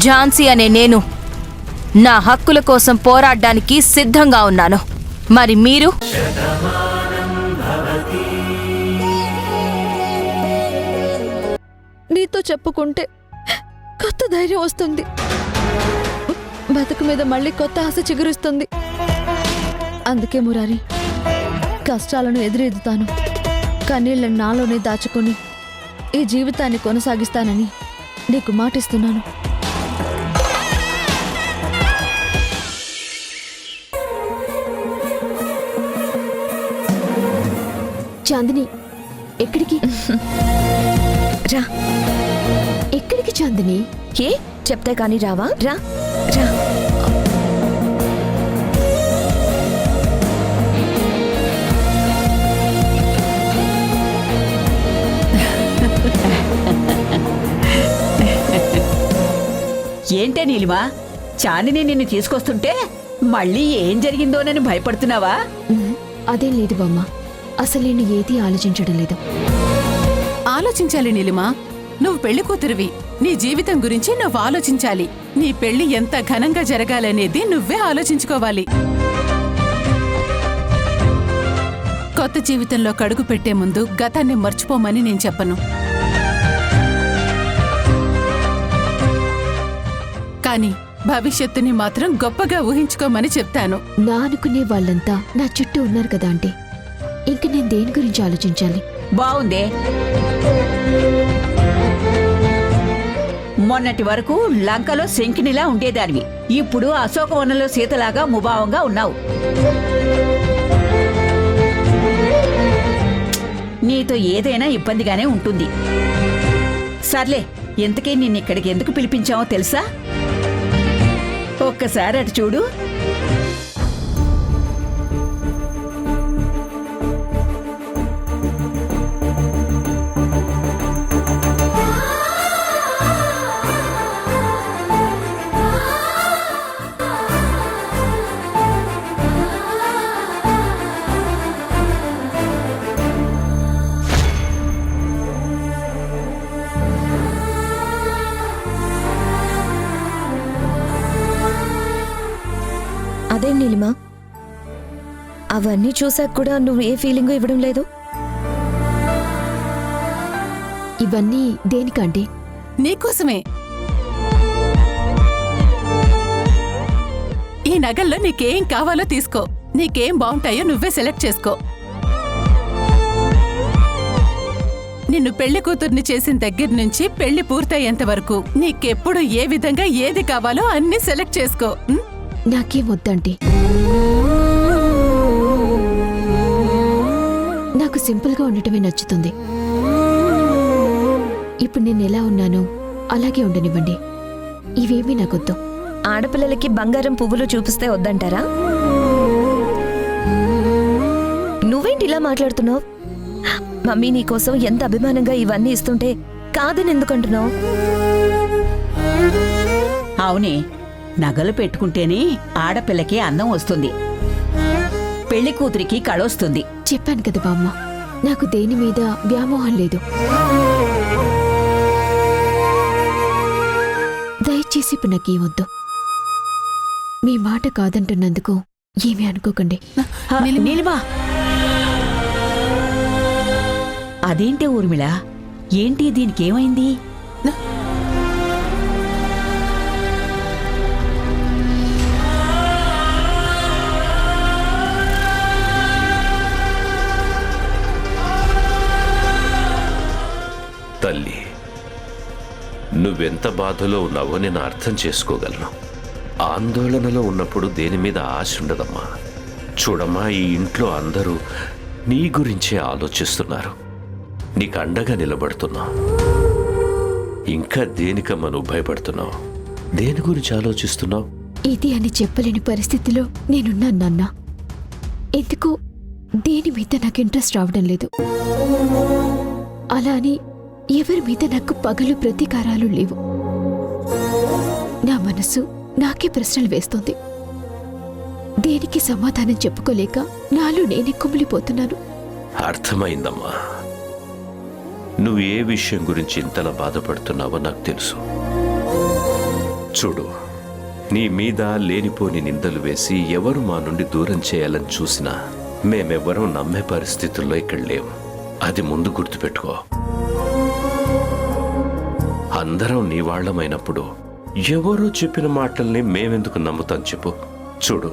ఝాన్సీ అనే నేను నా హక్కుల కోసం పోరాడడానికి సిద్ధంగా ఉన్నాను. మరి మీరు? నీతో చెప్పుకుంటే కొత్త ధైర్యం వస్తుంది. బతుకు మీద మళ్ళీ కొత్త ఆశ చిగురిస్తుంది. అందుకే మురారి, కష్టాలను ఎదురెదుతాను, కన్నీళ్లను నాలోనే దాచుకొని ఈ జీవితాన్ని కొనసాగిస్తానని నీకు మాటిస్తున్నాను. చాందిని, ఎక్కడికి రా. ఎక్కడికి చాందిని? ఏ చెప్తే కానీ రావా? రా రా. ఏంటే నీలిమా, చాందిని నిన్ను తీసుకొస్తుంటే మళ్ళీ ఏం జరిగిందోనని భయపడుతున్నావా? అదేం లేదు బామ్మ, అసలు నేను ఏదీ ఆలోచించడం లేదు. ఆలోచించాలి నీలిమా. నువ్వు పెళ్లి కూతురివి. నీ జీవితం గురించి నువ్వు ఆలోచించాలి. నీ పెళ్లి ఎంత ఘనంగా జరగాలనేది నువ్వే ఆలోచించుకోవాలి. కొత్త జీవితంలో కడుగు పెట్టే ముందు గతాన్ని మర్చిపోమని నేను చెప్పను. కానీ భవిష్యత్తుని మాత్రం గొప్పగా ఊహించుకోమని చెప్తాను. నా అనుకునే వాళ్ళంతా నా చుట్టూ ఉన్నారు కదా అంటే ఇంక నేను దేని గురించి ఆలోచించాలి? బావుందే. మొన్నటి వరకు లంకలో శంకినిలా ఉండేదానివి. ఇప్పుడు అశోకవనంలో సీతలాగా ముభావంగా ఉన్నావు. నీతో ఏదైనా ఇబ్బందిగానే ఉంటుంది. సర్లే, ఇంతకీ నిన్నిక్కడికి ఎందుకు పిలిపించామో తెలుసా? ఒక్కసారి అటు చూడు. అదేం నీలిమా, అవన్నీ చూసాక కూడా నువ్వు ఏ ఫీలింగ్ ఇవ్వడం లేదు? ఇవన్నీ దేనికంటే? నీకోసమే. ఈ నగల్లో నీకేం కావాలో తీసుకో. నీకేం బాగుంటాయో నువ్వే సెలెక్ట్ చేసుకో. నిన్ను పెళ్లి కూతుర్ని చేసిన దగ్గర నుంచి పెళ్లి పూర్తయ్యేంత వరకు నీకెప్పుడు ఏ విధంగా ఏది కావాలో అన్నీ సెలెక్ట్ చేసుకో. నాకేం వద్దంటే, నాకు సింపుల్గా ఉండటమే నచ్చుతుంది. ఇప్పుడు నేను ఎలా ఉన్నానో అలాగే ఉండనివ్వండి. ఇవేమీ నాకొద్దు. ఆడపిల్లలకి బంగారం పువ్వులు చూపిస్తే వద్దంటారా? నువ్వేంటి ఇలా మాట్లాడుతున్నావు? మమ్మీ నీకోసం ఎంత అభిమానంగా ఇవన్నీ ఇస్తుంటే కాదని ఎందుకంటున్నావు? అవునే, నగలు పెట్టుకుంటేనే ఆడపిల్లకి అందం వస్తుంది, పెళ్లి కూతురికి కళొస్తుంది. చెప్పాను కదా బామ్మ, నాకు దేని మీద వ్యామోహం లేదు. దయచేసి ఇప్పుడు నాకేం వద్దు. మీ మాట కాదంటున్నందుకు ఏమీ అనుకోకండి. నీలిమా, అదేంటే ఊర్మిళ, ఏంటి దీనికేమైంది? తల్లి, నువ్వెంత బాధలో ఉన్నావో నేను అర్థం చేసుకోగలను. ఆందోళనలో ఉన్నప్పుడు దేని మీద ఆశ ఉండదమ్మా. చూడమ్మా, ఈ ఇంట్లో అందరూ నీ గురించే ఆలోచిస్తున్నారు. నీకు అండగా నిలబడుతున్నావు. ఇంకా దేనికమ్మా నువ్వు భయపడుతున్నావు? దేని గురించి ఆలోచిస్తున్నావు? ఇది అని చెప్పలేని పరిస్థితిలో నేనున్నాను నాన్న. ఎందుకో దేని మీద నాకు ఇంట్రెస్ట్ రావడం లేదు. అలా అని ఎవరి మీద నాకు పగలు ప్రతీకారాలు లేవు. నా మనసు నాకే ప్రశ్నలు వేస్తోంది. దేనికి సమాధానం చెప్పుకోలేక నాలో నేనే కుమిలిపోతున్నాను. అర్థమైందమ్మా, నువ్వు ఏ విషయం గురించి ఇంతలా బాధపడుతున్నావో నాకు తెలుసు. చూడు, నీ మీద లేనిపోని నిందలు వేసి ఎవరు మా నుండి దూరం చేయాలని చూసినా మేమెవ్వరూ నమ్మే పరిస్థితుల్లో ఇక్కడ లేవు. అది ముందు గుర్తుపెట్టుకో. అందరం నీ వాళ్ళమైనప్పుడు ఎవరో చెప్పిన మాటల్ని మేమెందుకు నమ్ముతాం చెప్పు? చూడు,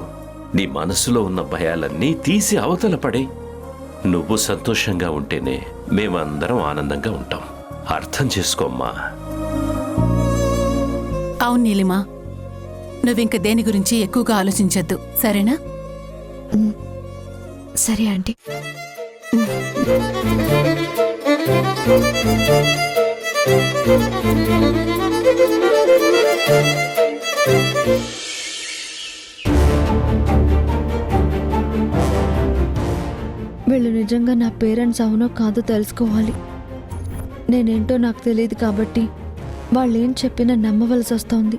నీ మనసులో ఉన్న భయాలన్నీ తీసి అవతల పడే. నువ్వు సంతోషంగా ఉంటేనే మేమందరం ఆనందంగా ఉంటాం. అర్థం చేసుకోమ్మా. అవును నీలిమా, నువ్వింక దేని గురించి ఎక్కువగా ఆలోచించొద్దు, సరేనా? సరే ఆంటీ. వీళ్ళు నిజంగా నా పేరెంట్స్ అవునో కాదో తెలుసుకోవాలి. నేనేంటో నాకు తెలియదు కాబట్టి వాళ్ళేం చెప్పినా నమ్మవలసి వస్తోంది.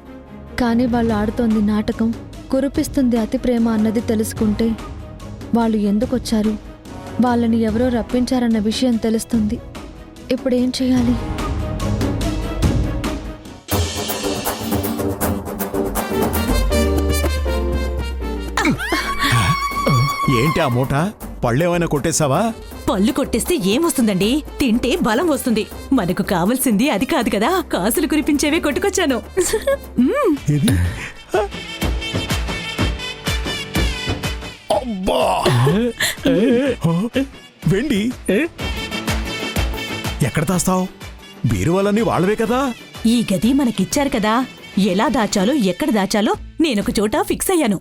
కానీ వాళ్ళు ఆడుతోంది నాటకం, కురిపిస్తుంది అతి ప్రేమ అన్నది తెలుసుకుంటే వాళ్ళు ఎందుకొచ్చారు, వాళ్ళని ఎవరో రప్పించారన్న విషయం తెలుస్తుంది. ఇప్పుడేం చేయాలి? ఏంటి ఆ మూట? పళ్ళేమైనా కొట్టేశావా? పళ్ళు కొట్టేస్తే ఏమొస్తుందండి? తింటే బలం వస్తుంది. మనకు కావాల్సింది అది కాదు కదా, కాసులు కురిపించేవే కొట్టుకొచ్చాను. అబ్బా! వెండి ఎక్కడ దాస్తావు? బీరువాలన్నీ వాళ్ళవే కదా. ఈ గది మనకిచ్చారు కదా, ఎలా దాచాలో ఎక్కడ దాచాలో నేనొక చోట ఫిక్స్ అయ్యాను.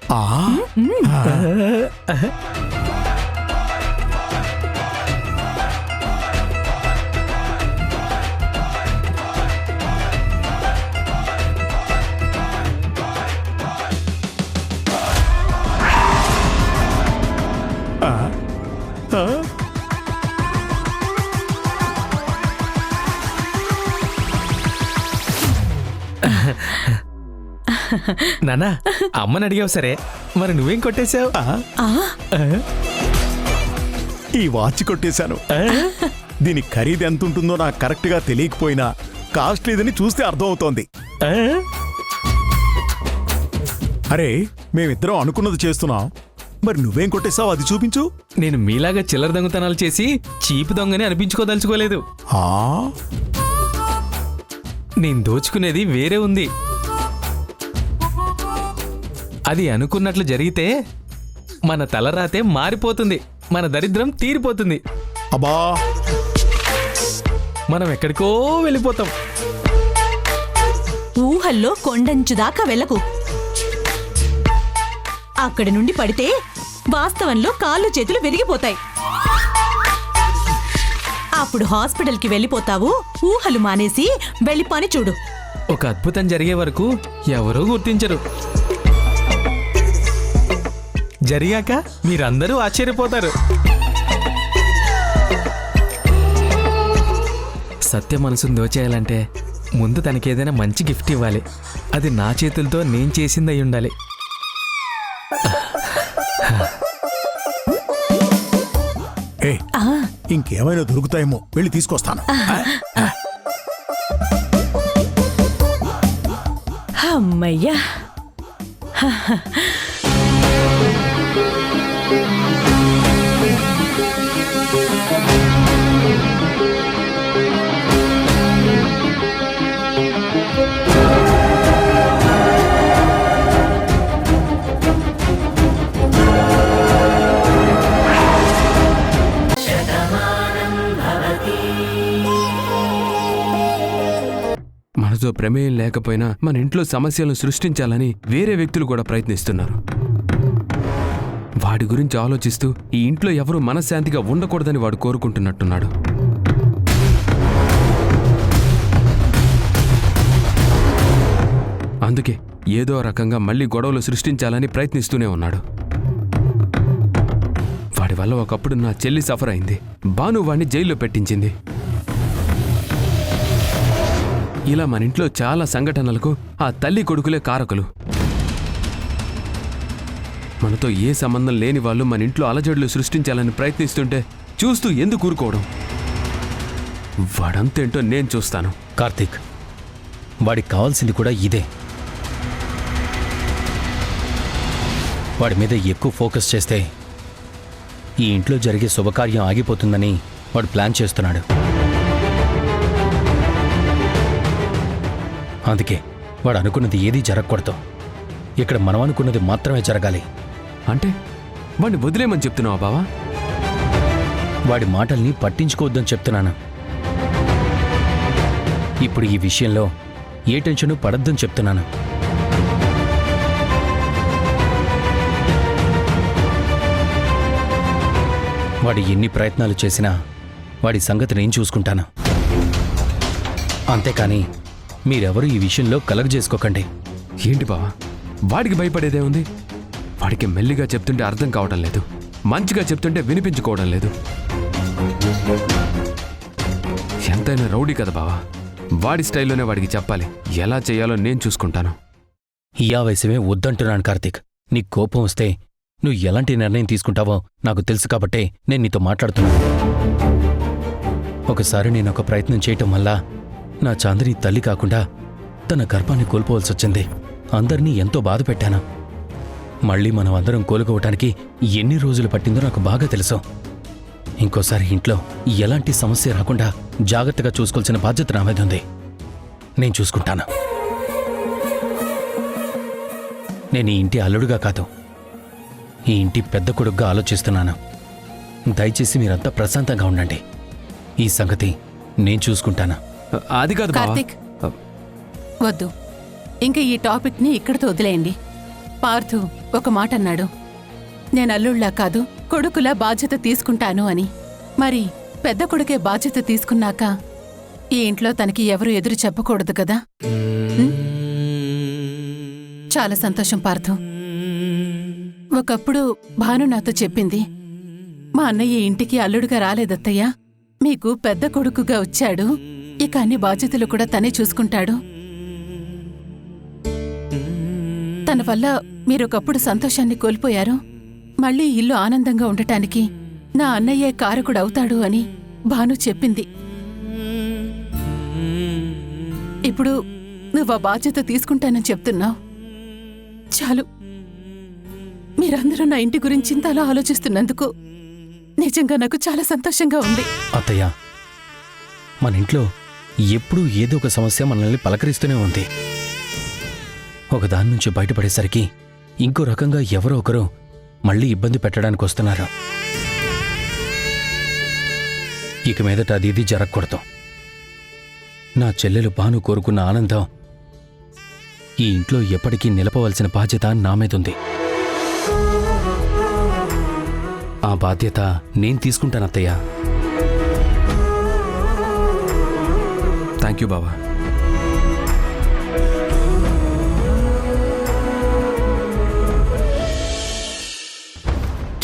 నానా, అమ్మని అడిగావు సరే, మరి నువ్వేం కొట్టేశావు? ఈ వాచ్ కొట్టేశాను. దీని ఖరీదు ఎంత ఉంటుందో నాకు కరెక్ట్ గా తెలియకపోయినా కాస్ట్లీదని చూస్తే అర్థమవుతోంది. అరే, మేమిద్దరం అనుకున్నది చేస్తున్నాం, మరి నువ్వేం కొట్టేశావు అది చూపించు. నేను మీలాగా చిల్లర దొంగతనాలు చేసి చీపు దొంగని అనిపించుకోదలుచుకోలేదు. నేను దోచుకునేది వేరే ఉంది. అది అనుకున్నట్లు జరిగితే మన తలరాతే మారిపోతుంది, మన దరిద్రం తీరిపోతుంది. అబ్బా, మనం ఎక్కడికో వెళ్ళిపోతాం. ఊహల్లో కొండంచు దాకా వెళ్ళకు. అక్కడి నుండి పడితే వాస్తవంలో కాళ్ళు చేతులు విరిగిపోతాయి. అప్పుడు హాస్పిటల్కి వెళ్ళిపోతావు. ఊహలు మానేసి వెళ్ళి పని చూడు. ఒక అద్భుతం జరిగే వరకు ఎవరూ గుర్తించరు. జరిగాక మీరందరూ ఆశ్చర్యపోతారు. సత్య మనసును దోచేయాలంటే ముందు తనకేదైనా మంచి గిఫ్ట్ ఇవ్వాలి. అది నా చేతులతో నేను చేసింది అయి ఉండాలి. ఇంకేమైనా దొరుకుతాయేమో, వెళ్ళి తీసుకొస్తాను. అమ్మయ్యా, మనతో ప్రమేయం లేకపోయినా మన ఇంట్లో సమస్యలను సృష్టించాలని వేరే వ్యక్తులు కూడా ప్రయత్నిస్తున్నారు. వాడి గురించి ఆలోచిస్తూ ఈ ఇంట్లో ఎవరూ మనశ్శాంతిగా ఉండకూడదని వాడు కోరుకుంటున్నట్టున్నాడు. అందుకే ఏదో రకంగా మళ్ళీ గొడవలు సృష్టించాలని ప్రయత్నిస్తూనే ఉన్నాడు. వాడి వల్ల ఒకప్పుడు నా చెల్లి సఫర్ అయింది. భాను వాడిని జైల్లో పెట్టించింది. ఇలా మన ఇంట్లో చాలా సంఘటనలకు ఆ తల్లి కొడుకులే కారకులు. మనతో ఏ సంబంధం లేని వాళ్ళు మన ఇంట్లో అలజడులు సృష్టించాలని ప్రయత్నిస్తుంటే చూస్తూ ఎందుకు ఊరుకోవడం? వాడంతేంటో నేను చూస్తాను. కార్తీక్, వాడికి కావాల్సింది కూడా ఇదే. వాడి మీద ఎక్కువ ఫోకస్ చేస్తే ఈ ఇంట్లో జరిగే శుభకార్యం ఆగిపోతుందని వాడు ప్లాన్ చేస్తున్నాడు. అందుకే వాడు అనుకున్నది ఏదీ జరగకూడదు. ఇక్కడ మనం అనుకున్నది మాత్రమే జరగాలి. అంటే వాడిని వదిలేమని చెప్తున్నావా బావా? వాడి మాటల్ని పట్టించుకోవద్దని చెప్తున్నాను. ఇప్పుడు ఈ విషయంలో ఏ టెన్షను పడద్దని చెప్తున్నాను. వాడు ఎన్ని ప్రయత్నాలు చేసినా వాడి సంగతి నేను చూసుకుంటాను. అంతేకాని మీరెవరూ ఈ విషయంలో కలగజేసుకోకండి. ఏంటి బావా, వాడికి భయపడేదే ఉంది? వాడికి మెల్లిగా చెప్తుంటే అర్థం కావడం లేదు, మంచిగా చెప్తుంటే వినిపించుకోవడం లేదు. ఎంతైనా రౌడీ కదా బావా, వాడి స్టైల్లోనే వాడికి చెప్పాలి. ఎలా చేయాలో నేను చూసుకుంటాను. ఈ ఆవేశమే వద్దంటున్నాను కార్తీక్. నీకు కోపం వస్తే నువ్వు ఎలాంటి నిర్ణయం తీసుకుంటావో నాకు తెలుసు కాబట్టే నేను నీతో మాట్లాడుతున్నాను. ఒకసారి నేను ఒక ప్రయత్నం చేయటం వల్ల నా చాందిని తల్లి కాకుండా తన గర్భాన్ని కోల్పోవలసొచ్చింది. అందరినీ ఎంతో బాధ పెట్టాను. మళ్ళీ మనం అందరం కోలుకోవటానికి ఎన్ని రోజులు పట్టిందో నాకు బాగా తెలుసు. ఇంకోసారి ఇంట్లో ఎలాంటి సమస్య రాకుండా జాగ్రత్తగా చూసుకోవాల్సిన బాధ్యత నా మీద ఉంది. నేను చూసుకుంటాను. నేను ఈ ఇంటి అల్లుడుగా కాదు, ఈ ఇంటి పెద్ద కొడుకుగా ఆలోచిస్తున్నాను. దయచేసి మీరంతా ప్రశాంతంగా ఉండండి. ఈ సంగతి నేను చూసుకుంటాను. అది కాదు బావా. కార్తీక్, వద్దు, ఇంకా ఈ టాపిక్ని ఇక్కడితో వదిలేయండి. పార్థు ఒక మాట అన్నాడు, నేను అల్లుళ్ళా కాదు కొడుకులా బాధ్యత తీసుకుంటాను అని. మరి పెద్ద కొడుకే బాధ్యత తీసుకున్నాక ఈ ఇంట్లో తనకి ఎవరు ఎదురు చెప్పకూడదు కదా. చాలా సంతోషం పార్థు. ఒకప్పుడు భాను నాతో చెప్పింది, మా అన్నయ్య ఇంటికి అల్లుడుగా రాలేదత్తయ్యా, మీకు పెద్ద కొడుకుగా వచ్చాడు, ఇక అన్ని బాధ్యతలు కూడా తనే చూసుకుంటాడు. తన వల్ల మీరొకప్పుడు సంతోషాన్ని కోల్పోయారు, మళ్ళీ ఇల్లు ఆనందంగా ఉండటానికి నా అన్నయ్యే కారకుడవుతాడు అని భాను చెప్పింది. ఇప్పుడు నువ్వు ఆ బాధ్యత తీసుకుంటానని చెప్తున్నావు. చాలు, మీరందరూ నా ఇంటి గురించి ఇంతలా ఆలోచిస్తున్నందుకు నిజంగా నాకు చాలా సంతోషంగా ఉంది. అత్తయ్య, మన ఇంట్లో ఎప్పుడూ ఏదో ఒక సమస్య మనల్ని పలకరిస్తూనే ఉంది. ఒకదాని నుంచి బయటపడేసరికి ఇంకో రకంగా ఎవరో ఒకరు మళ్ళీ ఇబ్బంది పెట్టడానికి వస్తున్నారు. ఇక మీదట అది ఇది జరగకూడదు. నా చెల్లెలు భాను కోరుకున్న ఆనందం ఈ ఇంట్లో ఎప్పటికీ నిలపవలసిన బాధ్యత నా మీదుంది. ఆ బాధ్యత నేను తీసుకుంటాను అత్తయ్య. థ్యాంక్ యూ బావా.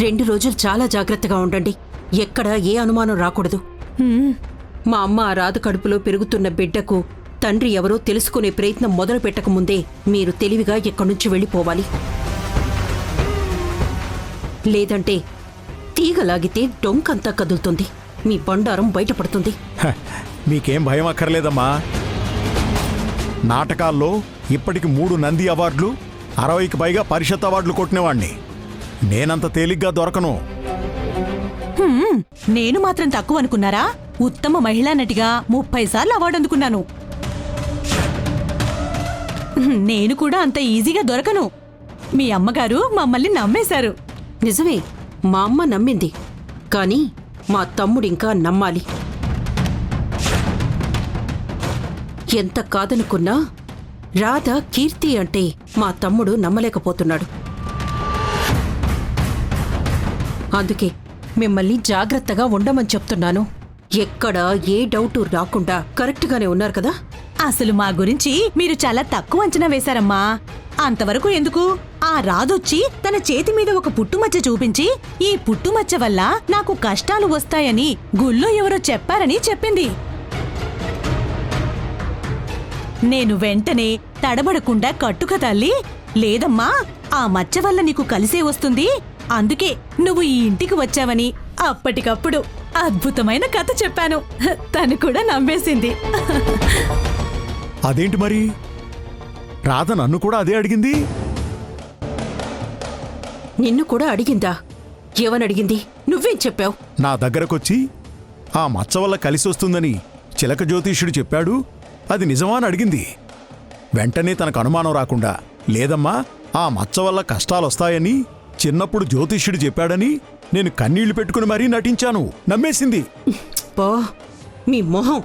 రెండు రోజులు చాలా జాగ్రత్తగా ఉండండి. ఎక్కడ ఏ అనుమానం రాకూడదు. మా అమ్మ ఆ రాధ కడుపులో పెరుగుతున్న బిడ్డకు తండ్రి ఎవరో తెలుసుకునే ప్రయత్నం మొదలు పెట్టకముందే మీరు తెలివిగా ఎక్కడి నుంచి వెళ్ళిపోవాలి. లేదంటే తీగలాగితే డొంకంతా కదులుతుంది, మీ బండారం బయటపడుతుంది. మీకేం భయం అక్కర్లేదమ్మా. నాటకాల్లో ఇప్పటికి 3 నంది అవార్డులు, 60కి పైగా పరిషత్ అవార్డులు కొట్టినవాణ్ణి. నేనంత తేలిగ్గా దొరకను. నేను మాత్రం తక్కువ అనుకున్నారా? ఉత్తమ మహిళా నటిగా 30 సార్లు అవార్డు అందుకున్నాను. నేను కూడా అంత ఈజీగా దొరకను. మీ అమ్మగారు మమ్మల్ని నమ్మేశారు. నిజమే, మా అమ్మ నమ్మింది, కానీ మా తమ్ముడింకా నమ్మాలి. ఎంత కాదనుకున్నా రాధ కీర్తి అంటే మా తమ్ముడు నమ్మలేకపోతున్నాడు. అందుకే మిమ్మల్ని జాగ్రత్తగా ఉండమని చెప్తున్నాను. ఎక్కడ ఏ డౌటు రాకుండా కరెక్ట్గానే ఉన్నారు కదా? అసలు మా గురించి మీరు చాలా తక్కువ అంచనా వేశారమ్మా. అంతవరకు ఎందుకు, ఆ రాధొచ్చి తన చేతి మీద ఒక పుట్టుమచ్చ చూపించి, ఈ పుట్టుమచ్చ వల్ల నాకు కష్టాలు వస్తాయని గుళ్ళో ఎవరో చెప్పారని చెప్పింది. నేను వెంటనే తడబడకుండా కట్టుక తల్లి, లేదమ్మా ఆ మచ్చ వల్ల నీకు కలిసే వస్తుంది, అందుకే నువ్వు ఈ ఇంటికి వచ్చావని అప్పటికప్పుడు అద్భుతమైన కథ చెప్పాను. తను కూడా నమ్మేసింది. అదేంటి మరి? రాధ నన్ను కూడా అదే అడిగింది. నిన్ను కూడా అడిగిందా? ఏమనడిగింది? నువ్వేం చెప్పావు? నా దగ్గరకొచ్చి ఆ మచ్చ వల్ల కలిసి వస్తుందని చిలక జ్యోతిష్యుడు చెప్పాడు, అది నిజమా అని అడిగింది. వెంటనే తనకు అనుమానం రాకుండా, లేదమ్మా ఆ మచ్చ వల్ల కష్టాలొస్తాయని చిన్నప్పుడు జ్యోతిష్యుడు చెప్పాడని నేను కన్నీళ్లు పెట్టుకుని మరీ నటించాను. నమ్మేసింది. పో, మీ మొహం.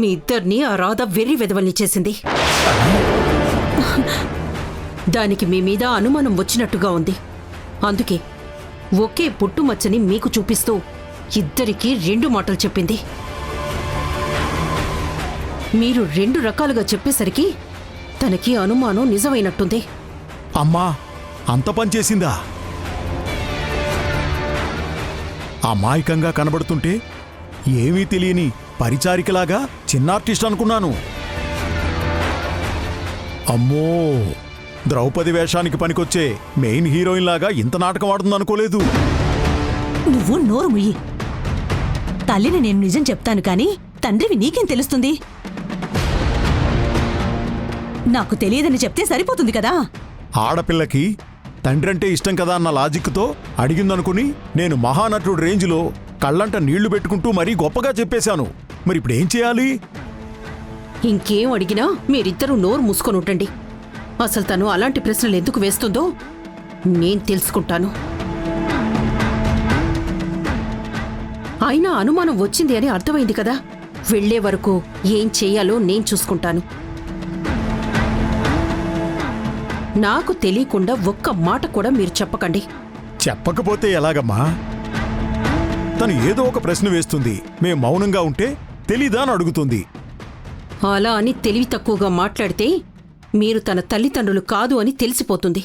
మీ ఇద్దరినీ ఆ రాధ వెర్రి వెదవల్ని చేసింది. దానికి మీ మీద అనుమానం వచ్చినట్టుగా ఉంది. అందుకే ఒకే పుట్టుమచ్చని మీకు చూపిస్తూ ఇద్దరికీ 2 మాటలు చెప్పింది. మీరు 2 రకాలుగా చెప్పేసరికి తనకి అనుమానం నిజమైనట్టుంది. అమ్మా అంత పనిచేసిందా? అమాయకంగా కనబడుతుంటే ఏమీ తెలియని పరిచారికలాగా చిన్న ఆర్టిస్ట్ అనుకున్నాను. అమ్మో, ద్రౌపది వేషానికి పనికొచ్చే మెయిన్ హీరోయిన్ లాగా ఇంత నాటకం ఆడుతుందనుకోలేదు. నువ్వు నోరు ముయ్యి. తల్లిని నేను నిజం చెప్తాను కానీ తండ్రివి నీకేం తెలుస్తుంది? నాకు తెలియదని చెప్తే సరిపోతుంది కదా. ఆడపిల్లకి తండ్రంటే ఇష్టం కదా అన్న లాజిక్తో అడిగిందనుకుని నేను మహానటుడు రేంజ్లో కళ్ళంట నీళ్లు పెట్టుకుంటూ మరీ గొప్పగా చెప్పేశాను. మరి ఇప్పుడేం చేయాలి? ఇంకేం అడిగినా మీరిద్దరూ నోరు మూసుకొని ఉండండి. అసలు తను అలాంటి ప్రశ్నలు ఎందుకు వేస్తుందో నేను తెలుసుకుంటాను. అయినా అనుమానం వచ్చింది అని అర్థమైంది కదా. వెళ్లే వరకు ఏం చెయ్యాలో నేను చూసుకుంటాను. నాకు తెలియకుండా ఒక్క మాట కూడా మీరు చెప్పకండి. చెప్పకపోతే ఎలాగమ్మా? తను ఏదో ఒక ప్రశ్న వేస్తుంది, మేం మౌనంగా ఉంటే తెలీదా అని అడుగుతుంది. అలా అని తెలివి తక్కువగా మాట్లాడితే మీరు తన తల్లిదండ్రులు కాదు అని తెలిసిపోతుంది.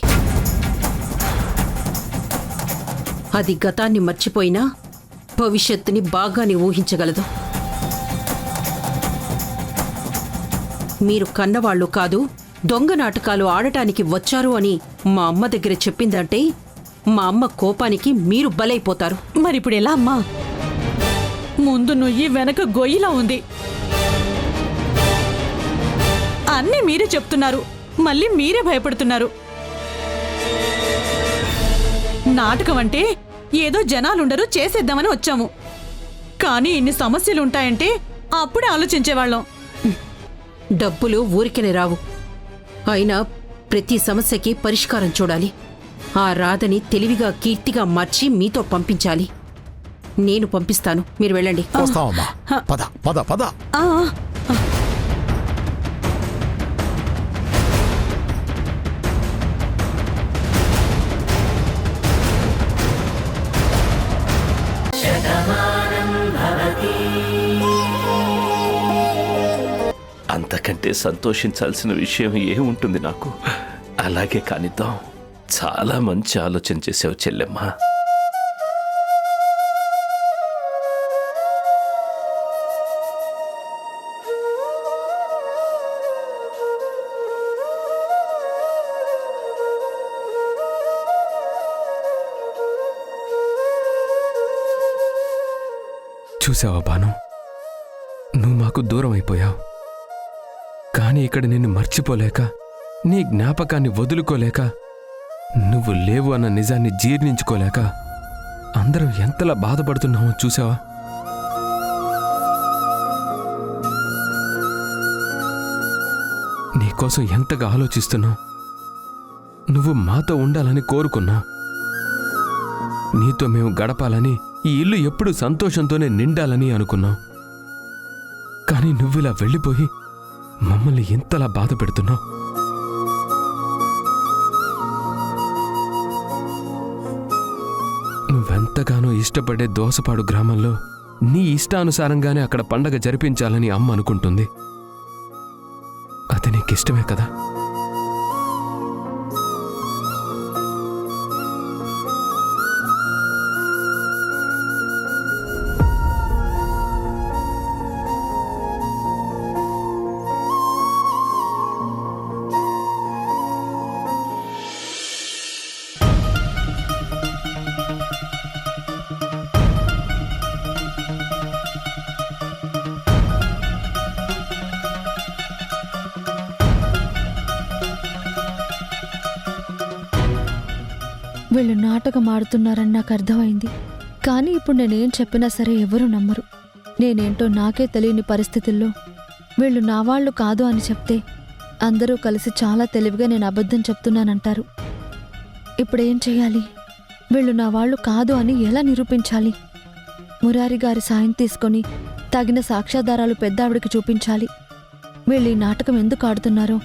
అది గతాన్ని మర్చిపోయినా భవిష్యత్తుని బాగానే ఊహించగలదు. మీరు కన్నవాళ్లు కాదు, దొంగ నాటకాలు ఆడటానికి వచ్చారు అని మా అమ్మ దగ్గర చెప్పిందంటే మా అమ్మ కోపానికి మీరు బలైపోతారు. మరిప్పుడు ఎలా అమ్మా? ముందు నుయ్యి వెనక గొయ్యిలా ఉంది. అన్నీ మీరే చెప్తున్నారు, మళ్ళీ మీరే భయపడుతున్నారు. నాటకం అంటే ఏదో జనాలుండరు చేసేద్దామని వచ్చాము. కానీ ఇన్ని సమస్యలుంటాయంటే అప్పుడే ఆలోచించేవాళ్ళం. డబ్బులు ఊరికనే రావు. అయినా ప్రతి సమస్యకి పరిష్కారం చూడాలి. ఆ రాధని తెలివిగా కీర్తిగా మార్చి మీతో పంపించాలి. నేను పంపిస్తాను, మీరు వెళ్ళండి. వస్తావమ్మా, పద పద పద. ఆ, అంతకంటే సంతోషించాల్సిన విషయం ఏముంటుంది నాకు? అలాగే కానిద్దాం. చాలా మంచి ఆలోచన చేసావు చెల్లెమ్మ. చూసావా బాను, నువ్వు మాకు దూరం అయిపోయావు. కానీ ఇక్కడ నిన్ను మర్చిపోలేక, నీ జ్ఞాపకాన్ని వదులుకోలేక, నువ్వు లేవు అన్న నిజాన్ని జీర్ణించుకోలేక అందరం ఎంతలా బాధపడుతున్నామో చూసావా? నీకోసం ఎంతగా ఆలోచిస్తున్నావు. నువ్వు మాతో ఉండాలని కోరుకున్నావు. నీతో మేము గడపాలని, ఈ ఇల్లు ఎప్పుడూ సంతోషంతోనే నిండాలని అనుకున్నాం. కానీ నువ్విలా వెళ్ళిపోయి మమ్మల్ని ఎంతలా బాధ పెడుతున్నావు. నువ్వెంతగానో ఇష్టపడే దోసపాడు గ్రామంలో నీ ఇష్టానుసారంగానే అక్కడ పండగ జరిపించాలని అమ్మ అనుకుంటుంది. అది నీకిష్టమే కదా? వీళ్ళు నాటకం ఆడుతున్నారని నాకు అర్థమైంది. కానీ ఇప్పుడు నేనేం చెప్పినా సరే ఎవరూ నమ్మరు. నేనేంటో నాకే తెలియని పరిస్థితుల్లో వీళ్ళు నా వాళ్ళు కాదు అని చెప్తే అందరూ కలిసి చాలా తెలివిగా నేను అబద్ధం చెప్తున్నానంటారు. ఇప్పుడేం చెయ్యాలి? వీళ్ళు నా వాళ్ళు కాదు అని ఎలా నిరూపించాలి? మురారి గారి సాయం తీసుకొని తగిన సాక్ష్యాధారాలు పెద్దావిడికి చూపించాలి. వీళ్ళు ఈ నాటకం ఎందుకు ఆడుతున్నారో,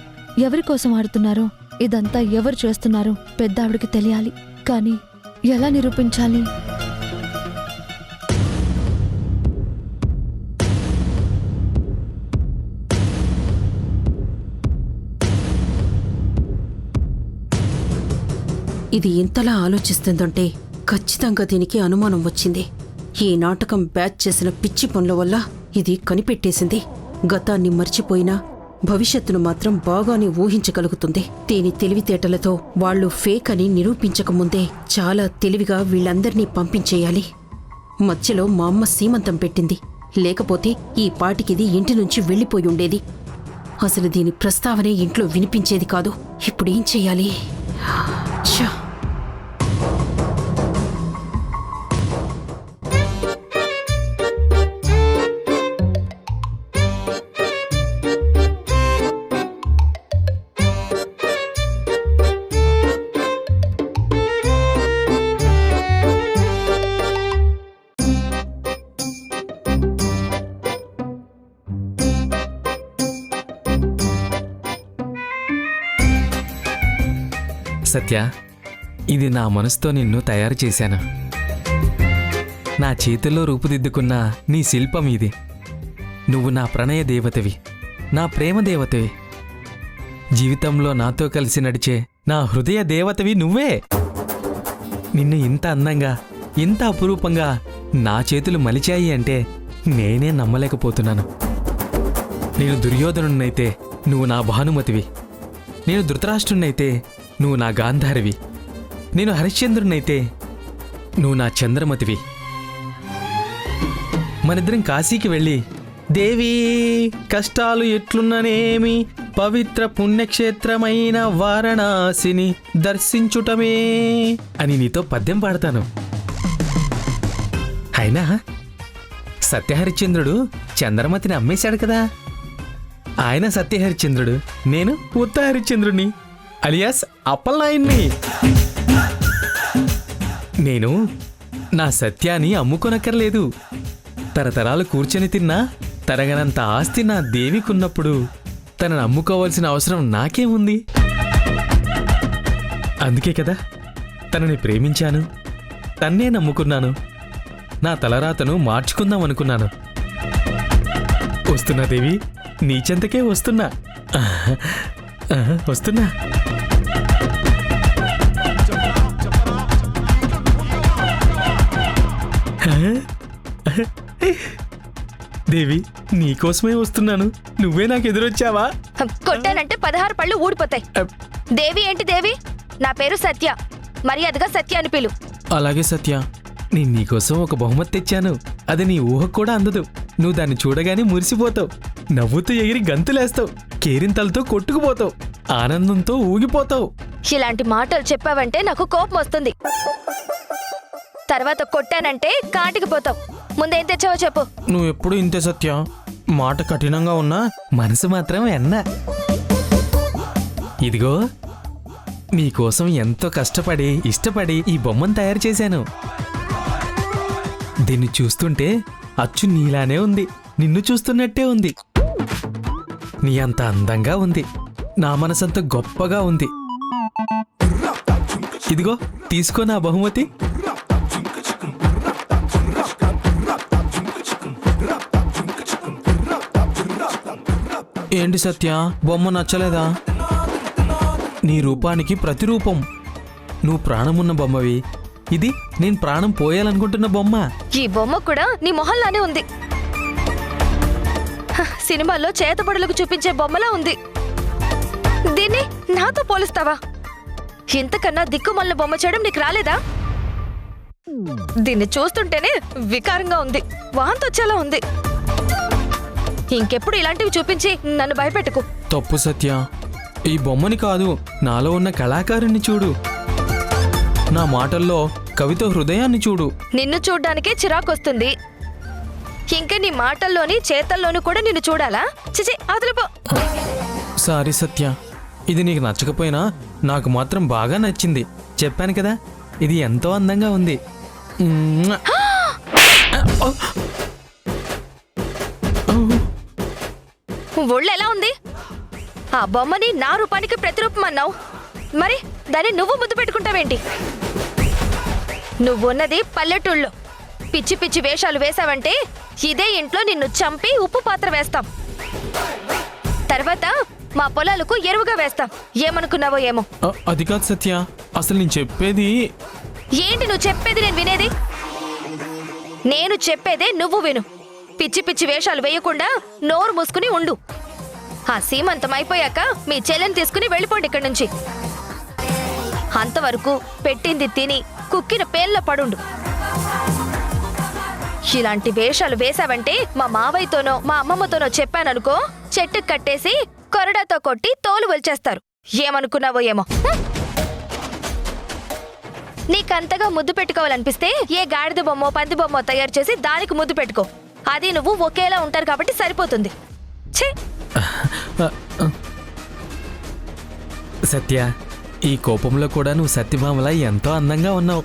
ఎవరి కోసం ఆడుతున్నారో, ఇదంతా ఎవరు చేస్తున్నారో పెద్దావిడికి తెలియాలి. కానీ ఎలా నిరూపించాలి? ఇది ఇంతలా ఆలోచిస్తుందంటే ఖచ్చితంగా దీనికి అనుమానం వచ్చింది. ఈ నాటకం బ్యాచ్ చేసిన పిచ్చి పనుల వల్ల ఇది కనిపెట్టేసింది. గతాన్ని మర్చిపోయినా భవిష్యత్తును మాత్రం బాగానే ఊహించగలుగుతుంది. దీని తెలివితేటలతో వాళ్లు ఫేక్ అని నిరూపించకముందే చాలా తెలివిగా వీళ్ళందర్నీ పంపించేయాలి. మధ్యలో మా అమ్మ సీమంతం పెట్టింది. లేకపోతే ఈ పాటికిది ఇంటి నుంచి వెళ్ళిపోయి ఉండేది. అసలు దీని ప్రస్తావనే ఇంట్లో వినిపించేది కాదు. ఇప్పుడేం చెయ్యాలి? ఛ! సత్య, ఇది నా మనసుతో నిన్ను తయారు చేశాను. నా చేతుల్లో రూపుదిద్దుకున్న నీ శిల్పం ఇది. నువ్వు నా ప్రణయ దేవతవి, నా ప్రేమ దేవతవి. జీవితంలో నాతో కలిసి నడిచే నా హృదయ దేవతవి నువ్వే. నిన్ను ఇంత అందంగా, ఇంత అపురూపంగా నా చేతులు మలిచాయి అంటే నేనే నమ్మలేకపోతున్నాను. నేను దుర్యోధనున్నైతే నువ్వు నా భానుమతివి. నేను ధృతరాష్ట్రున్నైతే నువ్వు నా గాంధారివి. నేను హరిశ్చంద్రునైతే నువ్వు నా చంద్రమతివి. మనిద్దరం కాశీకి వెళ్ళి దేవీ కష్టాలు ఎట్లున్ననేమి పవిత్ర పుణ్యక్షేత్రమైన వారణాసిని దర్శించుటమే అని నీతో పద్యం పాడతాను. అయినా సత్యహరిశ్చంద్రుడు చంద్రమతిని అమ్మేశాడు కదా. ఆయన సత్యహరిశ్చంద్రుడు, నేను ఉత్త హరిశ్చంద్రుడిని అలియాస్ అప్పలనాయుణ్ణి. నేను నా సత్యాన్ని అమ్ముకొనక్కర్లేదు. తరతరాలు కూర్చొని తిన్నా తరగనంత ఆస్తి నా దేవికున్నప్పుడు తనను అమ్ముకోవాల్సిన అవసరం నాకేముంది? అందుకే కదా తనని ప్రేమించాను, తన్నే నమ్ముకున్నాను. నా తలరాతను మార్చుకుందాం అనుకున్నాను. వస్తున్నా దేవి, నీ చెంతకే వస్తున్నా. వస్తున్నా. దేవి, నీకోసమే వస్తున్నాను. నువ్వే నాకు ఎదురొచ్చావా? కొట్టానంటే 16 పళ్ళు ఊడిపోతాయి. దేవి ఏంటి దేవి? నా పేరు సత్య. మర్యాదగా సత్య అని పిలు. అలాగే సత్య. నేను నీకోసం ఒక బహుమతి తెచ్చాను. అది నీ ఊహకు కూడా అందదు. నువ్వు దాన్ని చూడగానే మురిసిపోతావు, నవ్వుతూ ఎగిరి గంతులేస్తావు, కేరింతలతో కొట్టుకుపోతావు, ఆనందంతో ఊగిపోతావు. ఇలాంటి మాటలు చెప్పావంటే నాకు కోపం వస్తుంది. తర్వాత కొట్టానంటే కాటికి పోతావు. ముందేం తెచ్చావో చెప్పు. నువ్వు ఎప్పుడు ఇంతే సత్య. మాట కఠినంగా ఉన్నా మనసు మాత్రం ఎన్న. ఇదిగో నీకోసం ఎంతో కష్టపడి ఇష్టపడి ఈ బొమ్మను తయారు చేశాను. దీన్ని చూస్తుంటే అచ్చు నీలానే ఉంది. నిన్ను చూస్తున్నట్టే ఉంది. నీ అంత అందంగా ఉంది. నా మనసంత గొప్పగా ఉంది. ఇదిగో తీసుకో నా బహుమతి. ఏంటి సత్య, బొమ్మ నచ్చలేదా? నీ రూపానికి ప్రతిరూపం. నువ్వు ప్రాణమున్న బొమ్మవి. ఇది నేను ప్రాణం పోయాలనుకుంటున్న బొమ్మ. ఈ బొమ్మ కూడా నీ మొహల్లానే ఉంది. సినిమాల్లో చేతబడులకు చూపించే బొమ్మలా ఉంది. దీన్ని నాతో పోలుస్తావా? ఇంతకన్నా దిక్కుమల్ల బొమ్మ చేయడం నీకు రాలేదా? దీన్ని చూస్తుంటేనే వికారంగా ఉంది, వాంతొచ్చేలా ఉంది. ఇంకెప్పుడు ఇలాంటివి చూపించి నన్ను భయపెట్టుకు. తప్పు సత్య. ఈ బొమ్మని కాదు, నాలో ఉన్న కళాకారుణ్ణి చూడు. నా మాటల్లో కవిత హృదయాన్ని చూడు. నిన్ను చూడ్డానికే చిరాకొస్తుంది, ఇంకా నీ మాటల్లోని చేతల్లోనూ కూడా నిన్ను చూడాలా? చిచి అదులుపో. సారీ సత్య, ఇది నీకు నచ్చకపోయినా నాకు మాత్రం బాగా నచ్చింది. చెప్పాను కదా, ఇది ఎంతో అందంగా ఉంది. ఒళ్ళు ఎలా ఉంది? ఆ బొమ్మని నా రూపానికి ప్రతిరూపం అన్నావు, మరి దాన్ని నువ్వు ముద్దు పెట్టుకుంటావేంటి? నువ్వున్నది పల్లెటూళ్ళు. పిచ్చి పిచ్చి వేషాలు వేశావంటే ఇదే ఇంట్లో నిన్ను చంపి ఉప్పు పాత్ర వేస్తాం, తర్వాత మా పొలాలకు ఎరువుగా వేస్తాం. ఏమనుకున్నావో ఏమో. అది కాదు సత్య, అసలు నేను చెప్పేది. ఏంటి నువ్వు చెప్పేది నేను వినేది? నేను చెప్పేదే నువ్వు విను. పిచ్చి పిచ్చి వేషాలు వేయకుండా నోరు మూసుకుని ఉండు. ఆ సీమంతం అయిపోయాక మీ చెల్లెని తీసుకుని వెళ్ళిపోండి ఇక్కడి నుంచి. అంతవరకు పెట్టింది తిని కుక్కిన పేర్ల పడుండు. ఇలాంటి వేషాలు వేశావంటే మా మావయ్యతోనో మా అమ్మమ్మతోనో చెప్పాననుకో, చెట్టు కట్టేసి కొరడాతో కొట్టి తోలు వల్చేస్తారు. ఏమనుకున్నావో ఏమో. నీకంతగా ముద్దు పెట్టుకోవాలనిపిస్తే ఏ గాడిద బొమ్మో పంది బొమ్మో తయారు చేసి దానికి ముద్దు పెట్టుకో. అది నువ్వు ఒకేలా ఉంటారు కాబట్టి సరిపోతుంది. ఛీ! సత్య, ఈ కోపంలో కూడా నువ్వు సత్యభామలా ఎంతో అందంగా ఉన్నావు.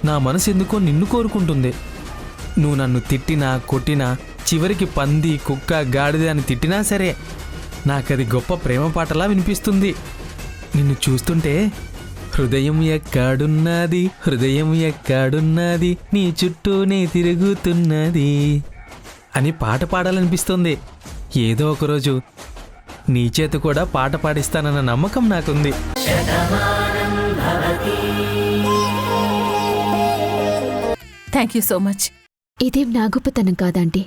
నా మనసు ఎందుకో నిన్ను కోరుకుంటుంది. నువ్వు నన్ను తిట్టినా కొట్టినా, చివరికి పంది కుక్క గాడిద అని తిట్టినా సరే నాకది గొప్ప ప్రేమ పాటలా వినిపిస్తుంది. నిన్ను చూస్తుంటే హృదయం ఎక్కడున్నది, హృదయం ఎక్కడున్నది, నీ చుట్టూనే తిరుగుతున్నది అని పాట పాడాలనిపిస్తుంది. ఏదో ఒకరోజు నీ చేత కూడా పాట పాడిస్తానన్న నమ్మకం నాకుంది. Thank you so much. ఇదేం నా గొప్పతనం కాదండి.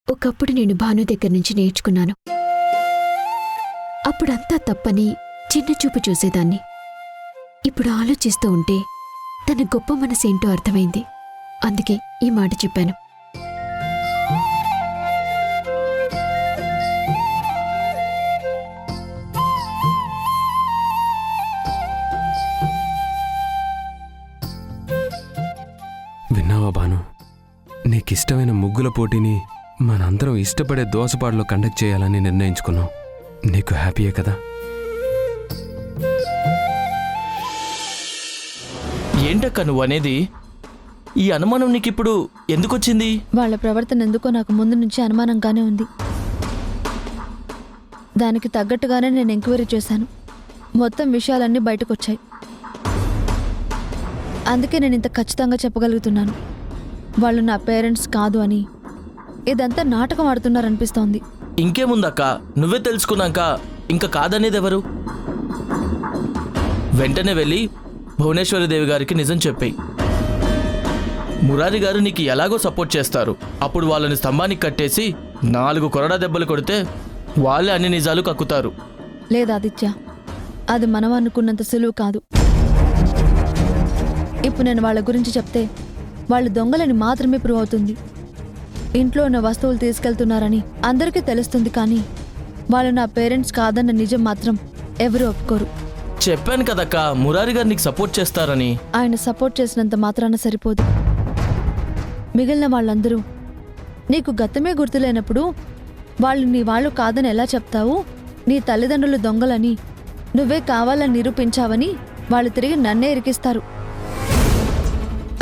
ఒకప్పుడు నేను భాను దగ్గర నుంచి నేర్చుకున్నాను. అప్పుడంతా తప్పని చిన్న చూపు చూసేదాన్ని. ఇప్పుడు ఆలోచిస్తూ ఉంటే తన గొప్ప మనసేంటో అర్థమైంది. అందుకే ఈ మాట చెప్పాను. విన్నావా భాను, నీకిష్టమైన ముగ్గుల పోటీని మనందరం ఇష్టపడే దోసపాడులో కండక్ట్ చేయాలని నిర్ణయించుకున్నాం. నీకు హ్యాపీయే కదా? ఏంటక్క నువ్వు అనేది? ఈ అనుమానం నీకిప్పుడు ఎందుకొచ్చింది? వాళ్ళ ప్రవర్తన ఎందుకో నాకు ముందు నుంచి అనుమానంగానే ఉంది. దానికి తగ్గట్టుగానే నేను ఎంక్వైరీ చేశాను. మొత్తం విషయాలన్నీ బయటకొచ్చాయి. అందుకే నేను ఇంత ఖచ్చితంగా చెప్పగలుగుతున్నాను. వాళ్ళు నా పేరెంట్స్ కాదు అని. ఇదంతా నాటకం ఆడుతున్నారనిపిస్తోంది. ఇంకేముందక్క, నువ్వే తెలుసుకున్నాక ఇంకా కాదనేది ఎవరు? వెంటనే వెళ్ళి భువనేశ్వరిదేవి గారికి నిజం చెప్పేయి. మురారి గారు నీకు ఎలాగో సపోర్ట్ చేస్తారు. అప్పుడు వాళ్ళని స్తంభానికి కట్టేసి 4 కొరడా దెబ్బలు కొడితే వాళ్ళే అన్ని నిజాలు కక్కుతారు. లేదా ఆదిత్య, అది మనం అనుకున్నంత సులువు కాదు. ఇప్పుడు నేను వాళ్ళ గురించి చెప్తే వాళ్ళు దొంగలని మాత్రమే ప్రూవ్ అవుతుంది. ఇంట్లో ఉన్న వస్తువులు తీసుకెళ్తున్నారని అందరికీ తెలుస్తుంది, కానీ వాళ్ళు నా పేరెంట్స్ కాదన్న నిజం మాత్రం ఎవరూ ఒప్పుకోరు. చెప్పాను కదక్క, మురారి గారు నీకు సపోర్ట్ చేస్తారని. ఆయన సపోర్ట్ చేసినంత మాత్రాన సరిపోదు. మిగిలిన వాళ్ళందరూ నీకు గతమే గుర్తులేనప్పుడు వాళ్ళు నీ వాళ్ళు కాదని ఎలా చెప్తావు? నీ తల్లిదండ్రులు దొంగలని నువ్వే కావాలని నిరూపించావని వాళ్ళు తిరిగి నన్నే ఇరికిస్తారు.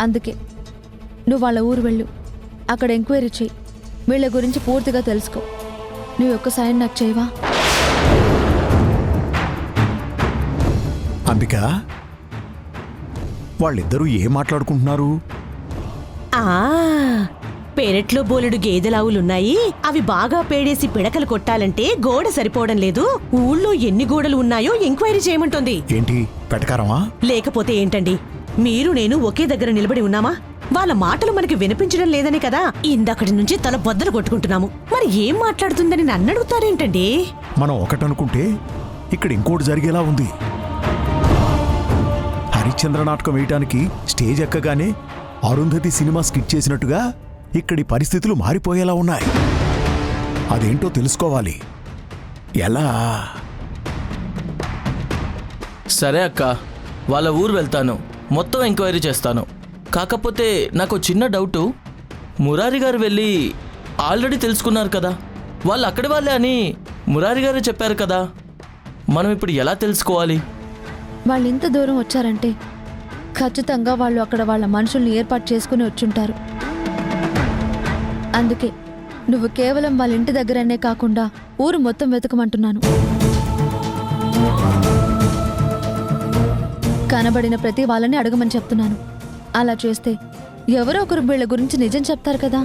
అందుకే నువ్వు వాళ్ళ ఊరు వెళ్ళు, అక్కడ ఎంక్వైరీ చేయి, వీళ్ళ గురించి పూర్తిగా తెలుసుకో. నువ్వు ఒక్క సాయం నాకు చేయవా? అంబిక, వాళ్ళిద్దరూ ఏం మాట్లాడుకుంటున్నారు? పెరట్లో బోలెడు గేదెలావులున్నాయి. అవి బాగా పేడేసి పిడకలు కొట్టాలంటే గోడ సరిపోవడం లేదు. ఊళ్ళో ఎన్ని గోడలు ఉన్నాయో ఎంక్వైరీ చేయమంటుంది. ఏంటి, పెటకారమా? లేకపోతే ఏంటండి, మీరు నేను ఒకే దగ్గర నిలబడి ఉన్నామా? వాళ్ళ మాటలు మనకి వినిపించడం లేదని కదా ఇందక్కడి నుంచి తల బద్దలు కొట్టుకుంటున్నాము. మరి ఏం మాట్లాడుతుందని నన్ను అడుగుతారేంటండి? మనం ఒకటనుకుంటే ఇక్కడ ఇంకోటి జరిగేలా ఉంది. హరిశ్చంద్ర నాటకం వేయటానికి స్టేజ్ ఎక్కగానే అరుంధతి సినిమా స్కిట్ చేసినట్టుగా ఇక్కడి పరిస్థితులు మారిపోయేలా ఉన్నాయి. అదేంటో తెలుసుకోవాలి. ఎలా? సరే అక్క, వాళ్ళ ఊరు వెళ్తాను. మొత్తం ఎంక్వైరీ చేస్తాను. కాకపోతే నాకు చిన్న డౌటు, మురారి గారు వెళ్ళి ఆల్రెడీ తెలుసుకున్నారు కదా, వాళ్ళు అక్కడి వాళ్ళే అని మురారి గారు చెప్పారు కదా, మనం ఇప్పుడు ఎలా తెలుసుకోవాలి? వాళ్ళు ఇంత దూరం వచ్చారంటే ఖచ్చితంగా వాళ్ళు అక్కడ వాళ్ళ మనుషుల్ని ఏర్పాటు చేసుకుని వచ్చుంటారు. అందుకే నువ్వు కేవలం వాళ్ళ ఇంటి దగ్గరనే కాకుండా ఊరు మొత్తం వెతకమంటున్నాను. కనబడిన ప్రతి వాళ్ళని అడగమని చెప్తున్నాను. అలా చేస్తే ఎవరో ఒకరు వీళ్ళ గురించి నిజం చెప్తారు కదా.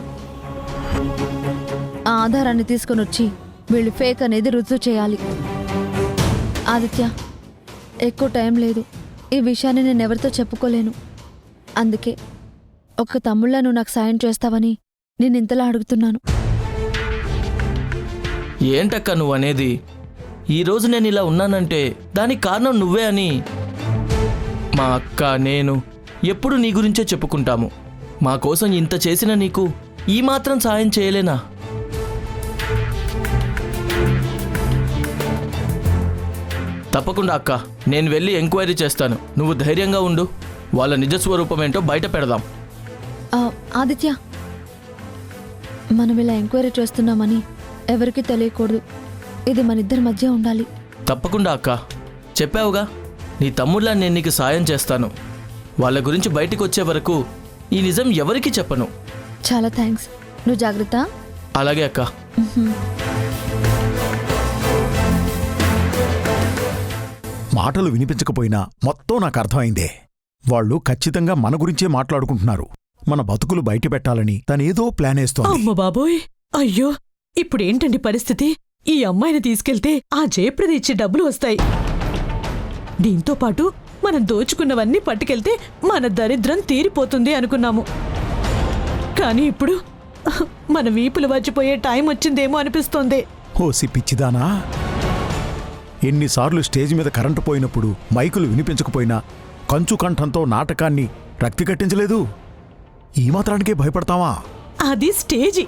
ఆ ఆధారాన్ని తీసుకొని వచ్చి వీళ్ళు ఫేక్ అనేది రుజువు చేయాలి. ఆదిత్య, ఎక్కువ టైం లేదు. ఈ విషయాన్ని నేను ఎవరితో చెప్పుకోలేను. అందుకే ఒక్క తమ్ముళ్ళ నువ్వు నాకు సాయం చేస్తావని నేను ఇంతలా అడుగుతున్నాను. ఏంటక్క నువ్వు అనేది? ఈరోజు నేను ఇలా ఉన్నానంటే దానికి కారణం నువ్వే అని మా అక్క, నేను ఎప్పుడు నీ గురించే చెప్పుకుంటాము. మా కోసం ఇంత చేసిన నీకు ఈ మాత్రం సాయం చేయలేనా? తప్పకుండా అక్క, నేను వెళ్ళి ఎంక్వైరీ చేస్తాను. నువ్వు ధైర్యంగా ఉండు. వాళ్ళ నిజస్వరూపం ఏంటో బయట పెడదాం. ఆదిత్య, మనం ఇలా ఎంక్వైరీ చేస్తున్నామని ఎవరికీ తెలియకూడదు. ఇది మన ఇద్దరి మధ్య ఉండాలి. తప్పకుండా అక్క, చెప్పావుగా, నీ తమ్ముళ్ళ నేను నీకు సాయం చేస్తాను. వాళ్ళ గురించి బయటికి వచ్చే వరకు ఈ నిజం ఎవరికీ చెప్పను. చాలా థ్యాంక్స్. నువ్వు జాగ్రత్త. అలాగే అక్క. మాటలు వినిపించకపోయినా మొత్తం నాకు అర్థమైందే. వాళ్ళు ఖచ్చితంగా మన గురించే మాట్లాడుకుంటున్నారు. మన బతుకులు బయట పెట్టాలని తనేదో ప్లాన్ వేస్తోంది. అమ్మ బాబోయ్, అయ్యో, ఇప్పుడేంటండి పరిస్థితి? ఈ అమ్మాయిని తీసుకెళ్తే ఆ జయప్రద ఇచ్చే డబ్బులు వస్తాయి. దీంతో పాటు మనం దోచుకున్నవన్నీ పట్టుకెళ్తే మన దరిద్రం తీరిపోతుంది అనుకున్నాము. కానీ ఇప్పుడు మన వీపులు వచ్చిపోయే టైం వచ్చిందేమో అనిపిస్తోంది. హోసి పిచ్చిదానా! ఎన్నిసార్లు స్టేజ్ మీద కరెంటు పోయినప్పుడు మైకులు వినిపించకపోయినా కంచు కంఠంతో నాటకాన్ని రక్తి కట్టించలేదు. ఈ మాత్రానికే భయపడతావా? అది స్టేజి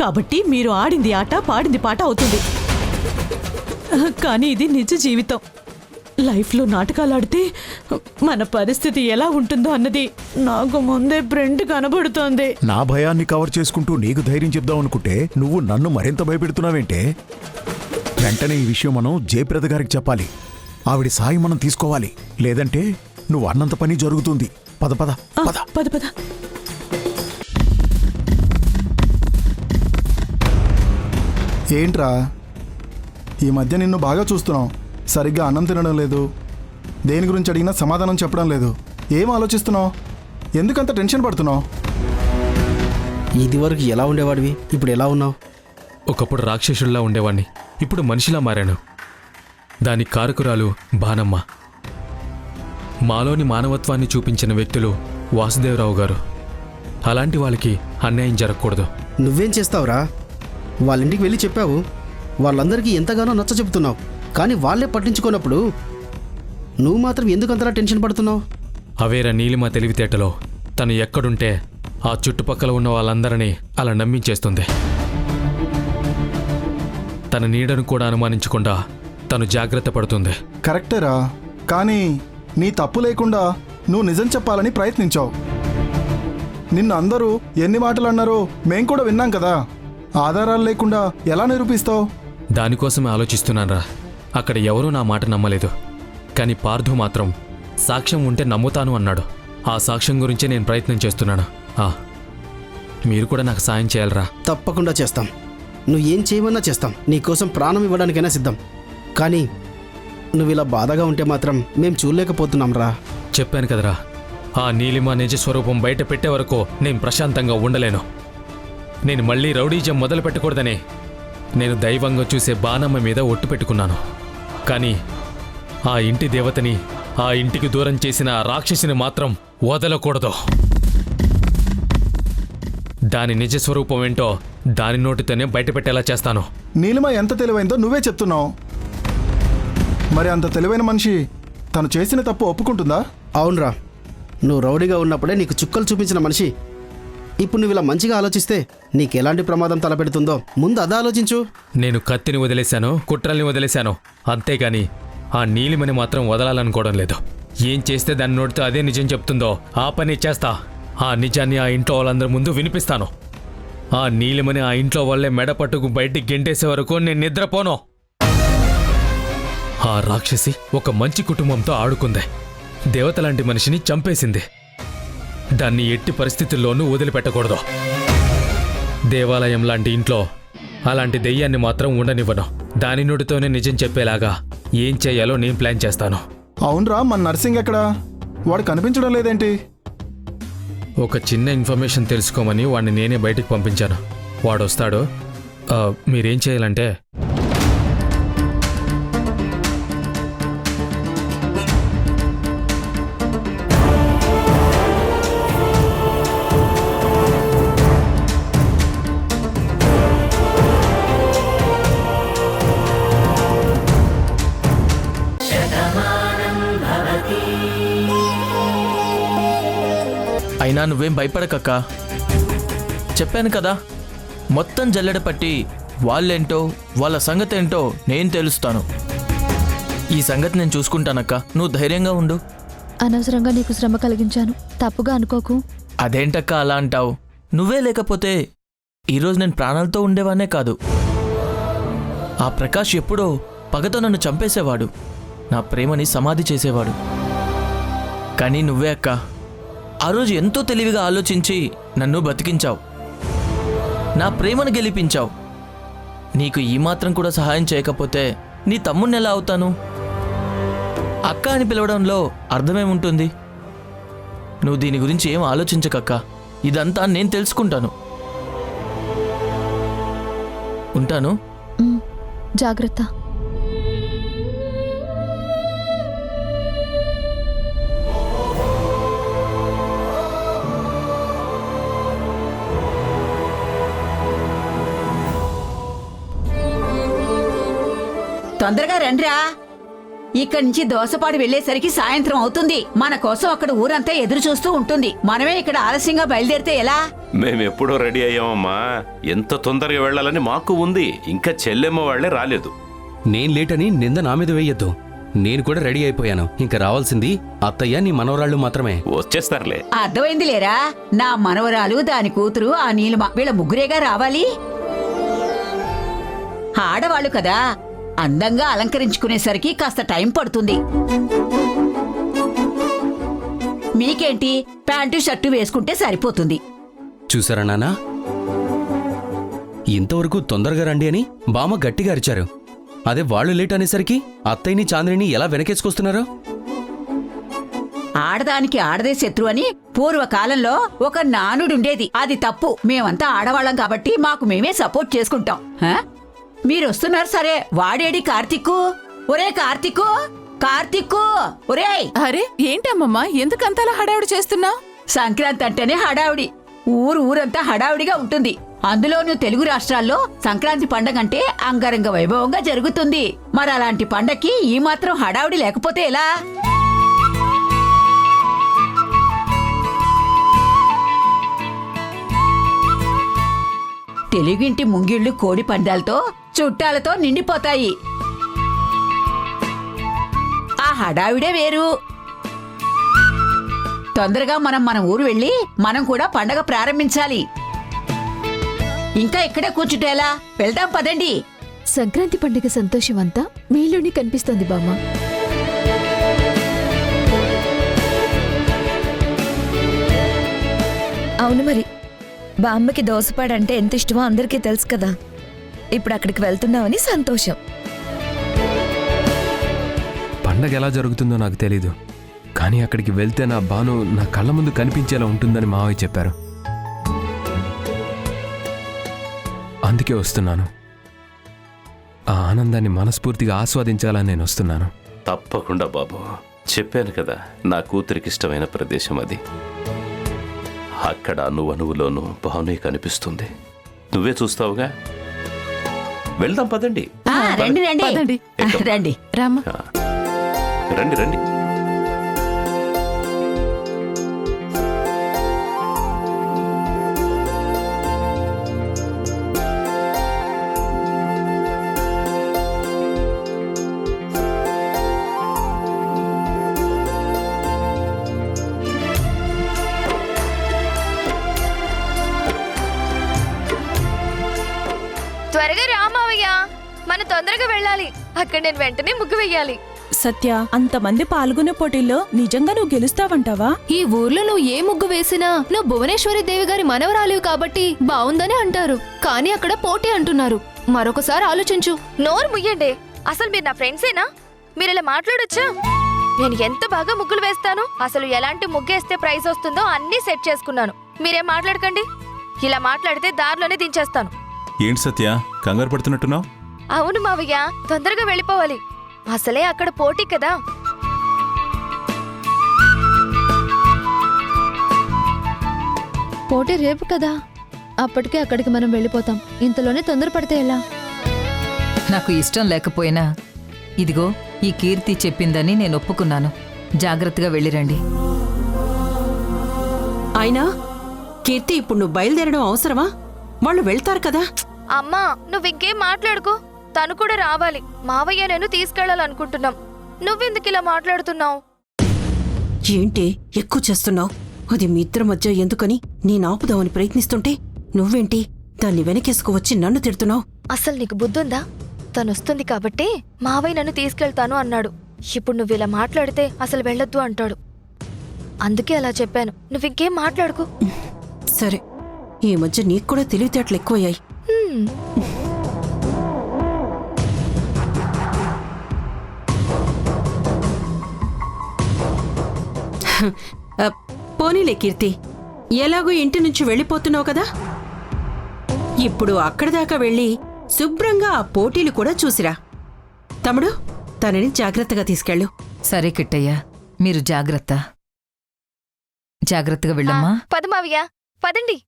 కాబట్టి మీరు ఆడింది ఆట, పాడింది పాట అవుతుంది. కానీ ఇది నిజ జీవితం. లైఫ్లో నాటకాలు ఆడితే మన పరిస్థితి ఎలా ఉంటుందో అన్నది నాకు ముందే ఫ్రెండ్ కనబడుతోంది. నా భయాన్ని కవర్ చేసుకుంటూ నీకు ధైర్యం చెప్దామనుకుంటే నువ్వు నన్ను మరింత భయపెడుతున్నావేంటే? వెంటనే ఈ విషయం మనం జయప్రద గారికి చెప్పాలి. ఆవిడ సాయం మనం తీసుకోవాలి. లేదంటే నువ్వు అన్నంత పని జరుగుతుంది. పద పద పద పద పద. ఏంట్రా, ఈ మధ్య నిన్ను బాగా చూస్తున్నాం. సరిగ్గా అన్నం తినడం లేదు, దేని గురించి అడిగినా సమాధానం చెప్పడం లేదు. ఏం ఆలోచిస్తున్నావు? ఎందుకంత టెన్షన్ పడుతున్నావు? ఇదివరకు ఎలా ఉండేవాడివి, ఇప్పుడు ఎలా ఉన్నావు? ఒకప్పుడు రాక్షసుల్లా ఉండేవాణ్ణి, ఇప్పుడు మనిషిలా మారాను. దానికి కారకురాలు బానమ్మ. మాలోని మానవత్వాన్ని చూపించిన వ్యక్తులు వాసుదేవరావు గారు. అలాంటి వాళ్ళకి అన్యాయం జరగకూడదు. నువ్వేం చేస్తావురా? వాళ్ళింటికి వెళ్ళి చెప్పావు, వాళ్ళందరికీ ఎంతగానో నచ్చ చెబుతున్నావు. కానీ వాళ్ళే పట్టించుకోనప్పుడు నువ్వు మాత్రం ఎందుకంతలా టెన్షన్ పడుతున్నావు? అవేరా నీలిమ తెలివితేటలో తను ఎక్కడుంటే ఆ చుట్టుపక్కల ఉన్న వాళ్ళందరినీ అలా నమ్మించేస్తుంది. తన నీడను కూడా అనుమానించకుండా తను జాగ్రత్త పడుతుంది. కరెక్టేరా, కానీ నీ తప్పు లేకుండా నువ్వు నిజం చెప్పాలని ప్రయత్నించావు. నిన్ను అందరూ ఎన్ని మాటలు అన్నారో మేం కూడా విన్నాం కదా. ఆధారాలు లేకుండా ఎలా నిరూపిస్తావు? దానికోసమే ఆలోచిస్తున్నానరా. అక్కడ ఎవరూ నా మాట నమ్మలేదు, కానీ పార్థు మాత్రం సాక్ష్యం ఉంటే నమ్ముతాను అన్నాడు. ఆ సాక్ష్యం గురించే నేను ప్రయత్నం చేస్తున్నాను. మీరు కూడా నాకు సాయం చేయాలరా. తప్పకుండా చేస్తాం. నువ్వు ఏం చేయమన్నా చేస్తాం. నీకోసం ప్రాణం ఇవ్వడానికైనా సిద్ధం. కానీ నువ్వు ఇలా బాధగా ఉంటే మాత్రం మేం చూడలేకపోతున్నాం రా. చెప్పాను కదరా, ఆ నీలిమ నిజ స్వరూపం బయట పెట్టే వరకు నేను ప్రశాంతంగా ఉండలేను. నేను మళ్ళీ రౌడీజం మొదలు పెట్టకూడదని నేను దైవంగా చూసే బానమ్మ మీద ఒట్టు పెట్టుకున్నాను. కానీ ఆ ఇంటి దేవతని, ఆ ఇంటికి దూరం చేసిన ఆ రాక్షసిని మాత్రం వదలకూడదు. దాని నిజస్వరూపం ఏంటో దాని నోటితోనే బయటపెట్టేలా చేస్తాను. నీలిమ ఎంత తెలివైందో నువ్వే చెప్తున్నావు. మరి అంత తెలివైన మనిషి తను చేసిన తప్పు ఒప్పుకుంటుందా? అవునరా, నువ్వు రౌడీగా ఉన్నప్పుడే నీకు చుక్కలు చూపించిన మనిషి ఇప్పుడు నువ్వు ఇలా మంచిగా ఆలోచిస్తే నీకెలాంటి ప్రమాదం తలపెడుతుందో ముందు అది ఆలోచించు. నేను కత్తిని వదిలేశాను, కుట్రల్ని వదిలేశాను, అంతేగాని ఆ నీలిమని మాత్రం వదలాలనుకోవడం లేదు. ఏం చేస్తే దాని నోటితో అదే నిజం చెప్తుందో ఆ పని చేస్తా. ఆ నిజాన్ని ఆ ఇంట్లో వాళ్ళందరి ముందు వినిపిస్తాను. ఆ నీలిమని ఆ ఇంట్లో వాళ్ళే మెడ పట్టుకు బయటికి గెంటేసే వరకు నేను నిద్రపోను. ఆ రాక్షసి ఒక మంచి కుటుంబంతో ఆడుకుంది. దేవతలాంటి మనిషిని చంపేసింది. దాన్ని ఎట్టి పరిస్థితుల్లోనూ వదిలిపెట్టకూడదు. దేవాలయం లాంటి ఇంట్లో అలాంటి దెయ్యాన్ని మాత్రం ఉండనివ్వను. దాని నోటితోనే నిజం చెప్పేలాగా ఏం చేయాలో నేను ప్లాన్ చేస్తాను. అవునరా, మన నర్సింగ్ ఎక్కడా? వాడు కనిపించడం లేదేంటి? ఒక చిన్న ఇన్ఫర్మేషన్ తెలుసుకోమని వాడిని నేనే బయటికి పంపించాను. వాడొస్తాడు. మీరేం చేయాలంటే అయినా నువ్వేం భయపడకక్కా. చెప్పాను కదా, మొత్తం జల్లెడ పట్టి వాళ్ళేంటో వాళ్ళ సంగతి ఏంటో నేను తెలుస్తాను. ఈ సంగతి నేను చూసుకుంటానక్క, నువ్వు ధైర్యంగా ఉండు. అనవసరంగా నీకు శ్రమ కలిగించాను, తప్పుగా అనుకోకు. అదేంటక్క అలా అంటావు? నువ్వే లేకపోతే ఈరోజు నేను ప్రాణాలతో ఉండేవానే కాదు. ఆ ప్రకాష్ ఎప్పుడో పగతో నన్ను చంపేసేవాడు, నా ప్రేమని సమాధి చేసేవాడు. కానీ నువ్వే అక్క, ఆ రోజు ఎంతో తెలివిగా ఆలోచించి నన్ను బతికించావు, నా ప్రేమను గెలిపించావు. నీకు ఈ మాత్రం కూడా సహాయం చేయకపోతే నీ తమ్ముణ్ణి ఎలా అవుతాను? అక్క అని పిలవడంలో అర్థమేముంటుంది? నువ్వు దీని గురించి ఏం ఆలోచించకక్క, ఇదంతా నేను తెలుసుకుంటాను. ఉంటాను. జాగ్రత్త. తొందరగా రండిరా. ఇక్కడి నుంచి దోసపాడు వెళ్లేసరికి సాయంత్రం అవుతుంది. మన కోసం అక్కడ ఊరంతా ఎదురు చూస్తూ ఉంటుంది. మనమే ఇక్కడ ఆలస్యంగా బయలుదేరితే ఎలా? మేమెప్పుడో రెడీ అయ్యామమ్మా. ఎంత తొందరగా వెళ్ళాలని మాకు ఉంది. ఇంకా చెల్లెమ్మ వాళ్లే రాలేదు. నేను లేటని నింద నా మీద వేయొద్దు. నేను కూడా రెడీ అయిపోయాను. ఇంకా రావాల్సింది అత్తయ్య, నీ మనవరాళ్ళు మాత్రమే. వచ్చేస్తారులే. అర్థమైంది లేరా? నా మనవరాలు, దాని కూతురు, ఆ నీలిమ, వీళ్ళ ముగ్గురేగా రావాలి. ఆడవాళ్ళు కదా, అందంగా అలంకరించుకునేసరికి కాస్త టైం పడుతుంది. మీకేంటి, ప్యాంటు షర్టు వేసుకుంటే సరిపోతుంది. చూసారా నాన్నా, ఇంతవరకు తొందరగా రండి అని బామ్మ గట్టిగా అరిచారు. అదే వాళ్ళు లేట్ అనేసరికి అత్తయ్యని చాంద్రిని ఎలా వెనకేసుకొస్తున్నారు? ఆడదానికి ఆడదే శత్రు అని పూర్వకాలంలో ఒక నానుడుండేది. అది తప్పు. మేమంతా ఆడవాళ్ళం కాబట్టి మాకు మేమే సపోర్ట్ చేసుకుంటాం. మీరొస్తున్నారు సరే, వాడేడి కార్తిక్కు? ఒరే కార్తిక్కు, కార్తిక్కు, ఒరే! అరే ఏంటమ్మమ్మా, ఎందుకంతలా హడావుడి చేస్తున్నావు? సంక్రాంతి అంటేనే హడావుడి. ఊరంతా హడావుడిగా ఉంటుంది. అందులోనూ తెలుగు రాష్ట్రాల్లో సంక్రాంతి పండగంటే అంగరంగ వైభవంగా జరుగుతుంది. మరి అలాంటి పండక్కి ఈ మాత్రం హడావుడి లేకపోతే ఎలా? తెలుగింటి ముంగిళ్ళు కోడి పందాలతో, చుట్టాలతో నిండిపోతాయి. ఆ హడావిడే వేరు. తొందరగా మన ఊరు వెళ్ళి మనం కూడా పండగ ప్రారంభించాలి. ఇంకా ఇక్కడే కూర్చుంటేలా? వెళ్దాం పదండి. సంక్రాంతి పండుగ సంతోషం అంతా మీలోనే కనిపిస్తోంది బామ్మ. అవును మరి, బామ్మకి దోసపాడంటే ఎంత ఇష్టమో అందరికీ తెలుసు కదా. ఇప్పుడు అక్కడికి వెళ్తున్నామని సంతోషం. పండగ ఎలా జరుగుతుందో నాకు తెలీదు, కానీ అక్కడికి వెళ్తే నా బాను నా కళ్ళ ముందు కనిపించేలా ఉంటుందని మావయ్య చెప్పారు. అందుకే వస్తున్నాను. ఆ ఆనందాన్ని మనస్ఫూర్తిగా ఆస్వాదించాలని నేను వస్తున్నాను. తప్పకుండా బాబు. చెప్పాను కదా, నా కూతురికి ఇష్టమైన ప్రదేశం అది. అక్కడ అణువణువులోనూ భావనే కనిపిస్తుంది. నువ్వే చూస్తావుగా. వెళ్దాం పదండి. రండి రండి రండి రామా, రండి రండి. త్వరగా రా మావయ్య, మనం తొందరగా వెళ్ళాలి. అక్కడ నేను వెంటనే ముగ్గు వెయ్యాలి. సత్య, అంతమంది పాల్గొనే పోటీల్లో నిజంగా నువ్వు గెలుస్తావంటావా? ఈ ఊర్లో నువ్వు ఏ ముగ్గు వేసినా నువ్వు భువనేశ్వరి దేవి గారి మనవరాలివి కాబట్టి బావుందని అంటారు. కానీ అక్కడ పోటీ అంటున్నారు. మరొకసారి ఆలోచించు. నోరు ముయ్యండి. అసలు మీరు నా ఫ్రెండ్సేనా? మీరు ఇలా మాట్లాడొచ్చా? నేను ఎంత బాగా ముగ్గులు వేస్తాను. అసలు ఎలాంటి ముగ్గేస్తే ప్రైజ్ వస్తుందో అన్నీ సెట్ చేసుకున్నాను. మీరేం మాట్లాడకండి. ఇలా మాట్లాడితే దారిలోనే దించేస్తాను. ఏంటి సత్య, కంగారు పడుతున్నట్టున్నావు? అవును మావయ్య, తొందరగా వెళ్ళిపోవాలి. అసలే అక్కడ పోటీ కదా. పోటీ రేపు కదా, అప్పటికే అక్కడికి మనం వెళ్ళిపోతాం. ఇంతలోనే తొందరపడితే ఎలా? నాకు ఇష్టం లేకపోయినా ఇదిగో ఈ కీర్తి చెప్పిందని నేను ఒప్పుకున్నాను. జాగ్రత్తగా వెళ్ళిరండి. అయినా కీర్తి, ఇప్పుడు నువ్వు బయలుదేరడం అవసరమా? వాళ్ళు వెళ్తారు కదా. అమ్మా, నువ్వింకేం మాట్లాడుకో. తను కూడా రావాలి. మావయ్య నేను తీసుకెళ్లాలనుకుంటున్నాం. నువ్వెందుకు ఇలా మాట్లాడుతున్నావు? ఏంటి ఎక్కువ చేస్తున్నావు? అది మీ ఇద్దరి మధ్య ఎందుకని నేను ఆపుదామని ప్రయత్నిస్తుంటే నువ్వేంటి దాన్ని వెనకేసుకువచ్చి నన్ను తిడుతున్నావు? అసలు నీకు బుద్ధుందా? తనొస్తుంది కాబట్టి మావయ్య నన్ను తీసుకెళ్తాను అన్నాడు. ఇప్పుడు నువ్వు ఇలా మాట్లాడితే అసలు వెళ్ళొద్దు అంటాడు. అందుకే అలా చెప్పాను. నువ్వింకేం మాట్లాడుకో. సరే, ఈ మధ్య నీకు కూడా తెలివితేటలు ఎక్కువయ్యాయి. పోనీలే కీర్తి, ఎలాగో ఇంటి నుంచి వెళ్ళిపోతున్నావు కదా, ఇప్పుడు అక్కడి దాకా వెళ్ళి శుభ్రంగా ఆ పోటీలు కూడా చూసిరా. తమ్ముడు, తనని జాగ్రత్తగా తీసుకెళ్ళు. సరే కిట్టయ్య, మీరు జాగ్రత్తగా వెళ్ళమ్మా. పద మావయ్య, పదండి.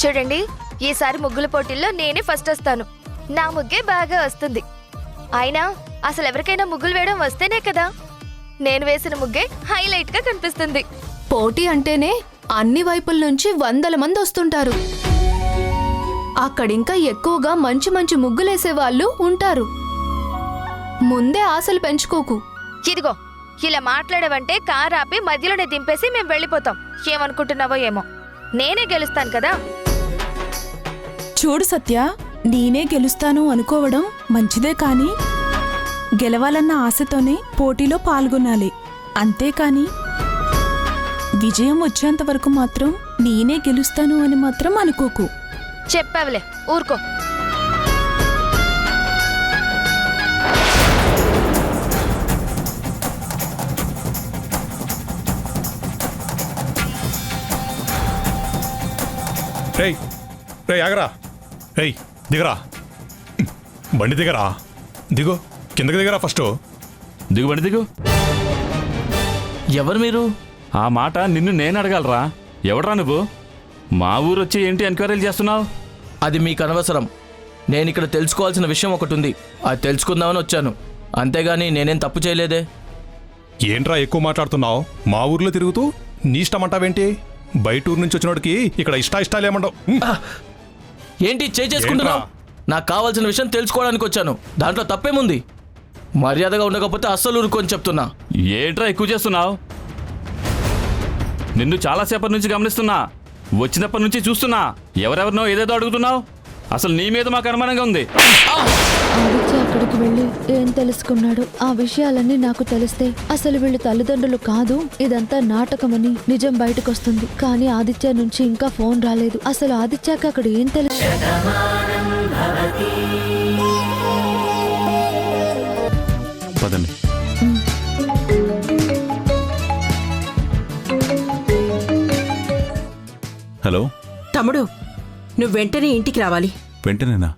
చూడండి, ఈసారి ముగ్గుల పోటీల్లో నేనే ఫస్ట్ వస్తాను. నా ముగ్గే బాగా వస్తుంది. అయినా అసలు ఎవరికైనా ముగ్గులు వేయడం వస్తేనే కదా నేను వేసిన ముగ్గే హైలైట్ గా కనిపిస్తుంది. పోటీ అంటేనే అన్ని వైపుల నుంచి వందల మంది వస్తుంటారు. అక్కడింకా ఎక్కువగా మంచి మంచి ముగ్గులేసే వాళ్ళు ఉంటారు. ముందే ఆశలు పెంచుకోకు. ఇదిగో, ఇలా మాట్లాడవంటే కారు ఆపి మధ్యలోనే దింపేసి మేము వెళ్ళిపోతాం. ఏమనుకుంటున్నావో ఏమో, నేనే గెలుస్తాను కదా. చూడు సత్య, నేనే గెలుస్తాను అనుకోవడం మంచిదే, కానీ గెలవాలన్న ఆశతోనే పోటీలో పాల్గొనాలి. అంతేకాని విజయం వచ్చేంత వరకు మాత్రం నేనే గెలుస్తాను అని మాత్రం అనుకోకు. చెప్పావులే, ఊరుకో. రేయ్ రేయ్ ఆగరా. రేయ్ దిగరా, బండి దిగరా. దిగు, కిందకి దిగరా. ఫస్ట్ దిగు, బండి దిగు. ఎవరు మీరు? ఆ మాట నిన్ను నేను అడగాలరా. ఎవడరా నువ్వు? మా ఊరు వచ్చి ఏంటి ఎంక్వైరీలు చేస్తున్నావు? అది మీకు అనవసరం. నేను ఇక్కడ తెలుసుకోవాల్సిన విషయం ఒకటి ఉంది. అది తెలుసుకుందామని వచ్చాను, అంతేగాని నేనేం తప్పు చేయలేదే. ఏంట్రా ఎక్కువ మాట్లాడుతున్నావు? మా ఊర్లో తిరుగుతూ నీ ఇష్టమంటావేంటి? బయట ఊరు నుంచి వచ్చినోడికి ఇక్కడ ఇష్టాలేమండవు. ఏంటి చేసుకుంటున్నావు? నాకు కావాల్సిన విషయం తెలుసుకోవడానికి వచ్చాను. దాంట్లో తప్పేముంది? మర్యాదగా ఉండకపోతే అస్సలు ఊరుకొని చెప్తున్నా. ఏంట్రా ఎక్కువ చేస్తున్నావు? నిన్ను చాలాసేపటి నుంచి గమనిస్తున్నా, వచ్చినప్పటి నుంచి చూస్తున్నా. ఎవరెవరినో ఏదేదో అడుగుతున్నావు. అసలు నీ మీద మాకు అనుమానంగా ఉంది. ఆదిత్య అక్కడికి వెళ్ళి ఏం తెలుసుకున్నాడు? ఆ విషయాలన్నీ నాకు తెలిస్తే అసలు వీళ్ళు తల్లిదండ్రులు కాదు, ఇదంతా నాటకమని నిజం బయటకొస్తుంది. కానీ ఆదిత్య నుంచి ఇంకా ఫోన్ రాలేదు. అసలు ఆదిత్యకి అక్కడ ఏం తెలుసు? పదండి. తమ్ముడు నువ్వు వెంటనే ఇంటికి రావాలి. వెంటనేనా?